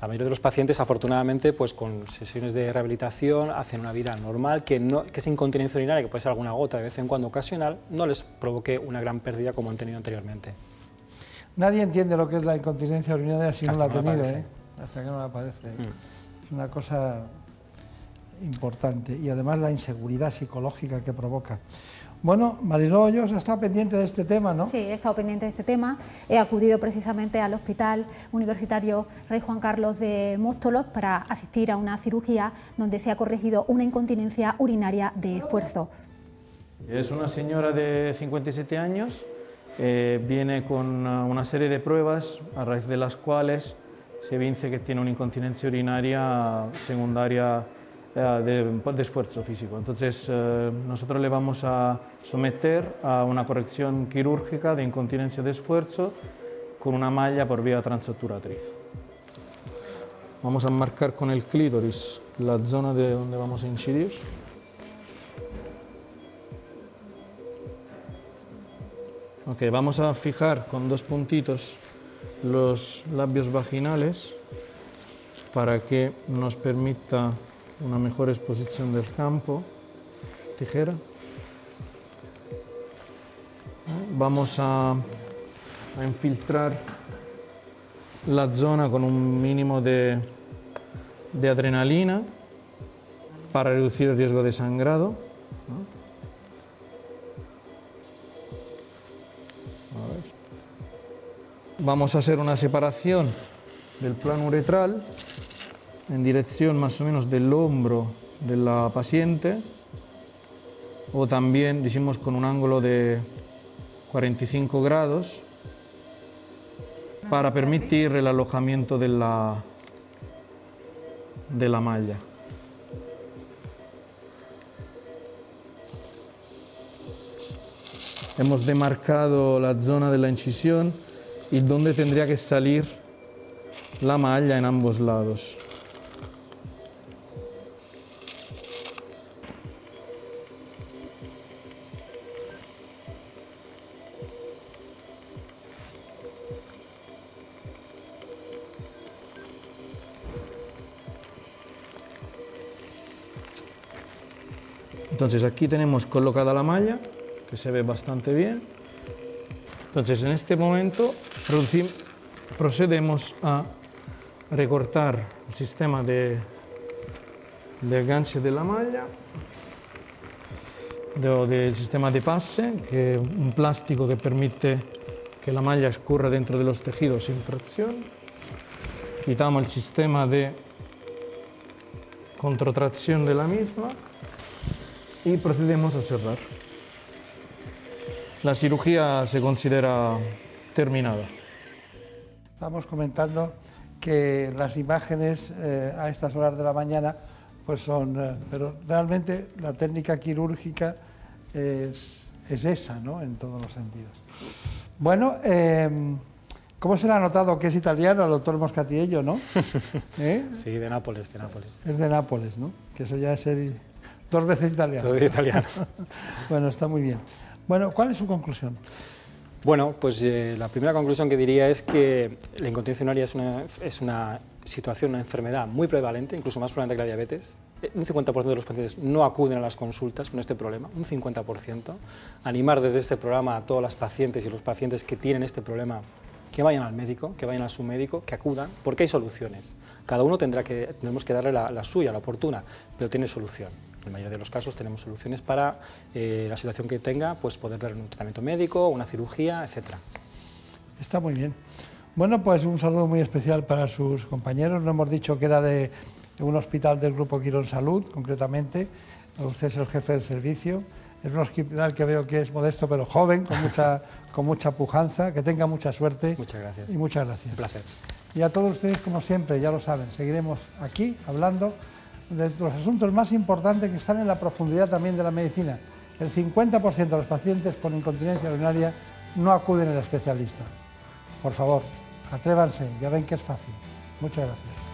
La mayoría de los pacientes, afortunadamente, pues con sesiones de rehabilitación hacen una vida normal, que esa incontinencia urinaria, que puede ser alguna gota de vez en cuando ocasional, no les provoque una gran pérdida como han tenido anteriormente. Nadie entiende lo que es la incontinencia urinaria si no la ha tenido, hasta que no la padece. Es una cosa importante, y además la inseguridad psicológica que provoca. Bueno, Mariló Hoyos ha estado pendiente de este tema, ¿no? Sí, he estado pendiente de este tema. He acudido precisamente al Hospital Universitario Rey Juan Carlos de Móstoles para asistir a una cirugía donde se ha corregido una incontinencia urinaria de esfuerzo. Es una señora de 57 años, viene con una serie de pruebas a raíz de las cuales se dice que tiene una incontinencia urinaria secundaria de esfuerzo físico. Entonces nosotros le vamos a someter a una corrección quirúrgica de incontinencia de esfuerzo con una malla por vía transobturatriz. Vamos a marcar con el clítoris la zona de donde vamos a incidir. Ok, vamos a fijar con 2 puntitos los labios vaginales para que nos permita una mejor exposición del campo. Tijera. Vamos a infiltrar la zona con un mínimo de adrenalina para reducir el riesgo de sangrado. Vamos a hacer una separación del plano uretral en dirección más o menos del hombro de la paciente, o también decimos con un ángulo de 45 grados para permitir el alojamiento de la malla. Hemos demarcado la zona de la incisión y donde tendría que salir la malla en ambos lados. Entonces aquí tenemos colocada la malla, que se ve bastante bien. Entonces en este momento procedemos a recortar el sistema de enganche de la malla, del sistema de pase, que es un plástico que permite que la malla escurra dentro de los tejidos sin tracción. Quitamos el sistema de contratracción de la misma y procedemos a cerrar. La cirugía se considera terminada. Estamos comentando que las imágenes a estas horas de la mañana pues son, pero realmente la técnica quirúrgica es esa, ¿no? En todos los sentidos. Bueno, ¿cómo se le ha notado que es italiano al doctor Moscatiello, no? Sí, de Nápoles, de Nápoles. Es de Nápoles, ¿no? Que eso ya es ser 2 veces italiano. 2 veces italiano. Bueno, está muy bien. Bueno, ¿cuál es su conclusión? Bueno, pues la primera conclusión que diría es que la incontinencia urinaria es una situación, una enfermedad muy prevalente, incluso más prevalente que la diabetes. Un 50% de los pacientes no acuden a las consultas con este problema, un 50%. Animar desde este programa a todas las pacientes y los pacientes que tienen este problema que vayan al médico, que vayan a su médico, que acudan, porque hay soluciones. Cada uno tenemos que darle la suya, la oportuna, pero tiene solución. En la mayoría de los casos tenemos soluciones para la situación que tenga, pues poder darle un tratamiento médico, una cirugía, etc. Está muy bien. Bueno, pues un saludo muy especial para sus compañeros. No hemos dicho que era de un hospital del Grupo Quirón Salud, concretamente. Usted es el jefe del servicio. Es un hospital que veo que es modesto pero joven, con mucha pujanza. Que tenga mucha suerte. Muchas gracias. Y muchas gracias. Un placer. Y a todos ustedes, como siempre, ya lo saben, seguiremos aquí hablando de los asuntos más importantes que están en la profundidad también de la medicina. El 50% de los pacientes con incontinencia urinaria no acuden al especialista. Por favor, atrévanse, ya ven que es fácil. Muchas gracias.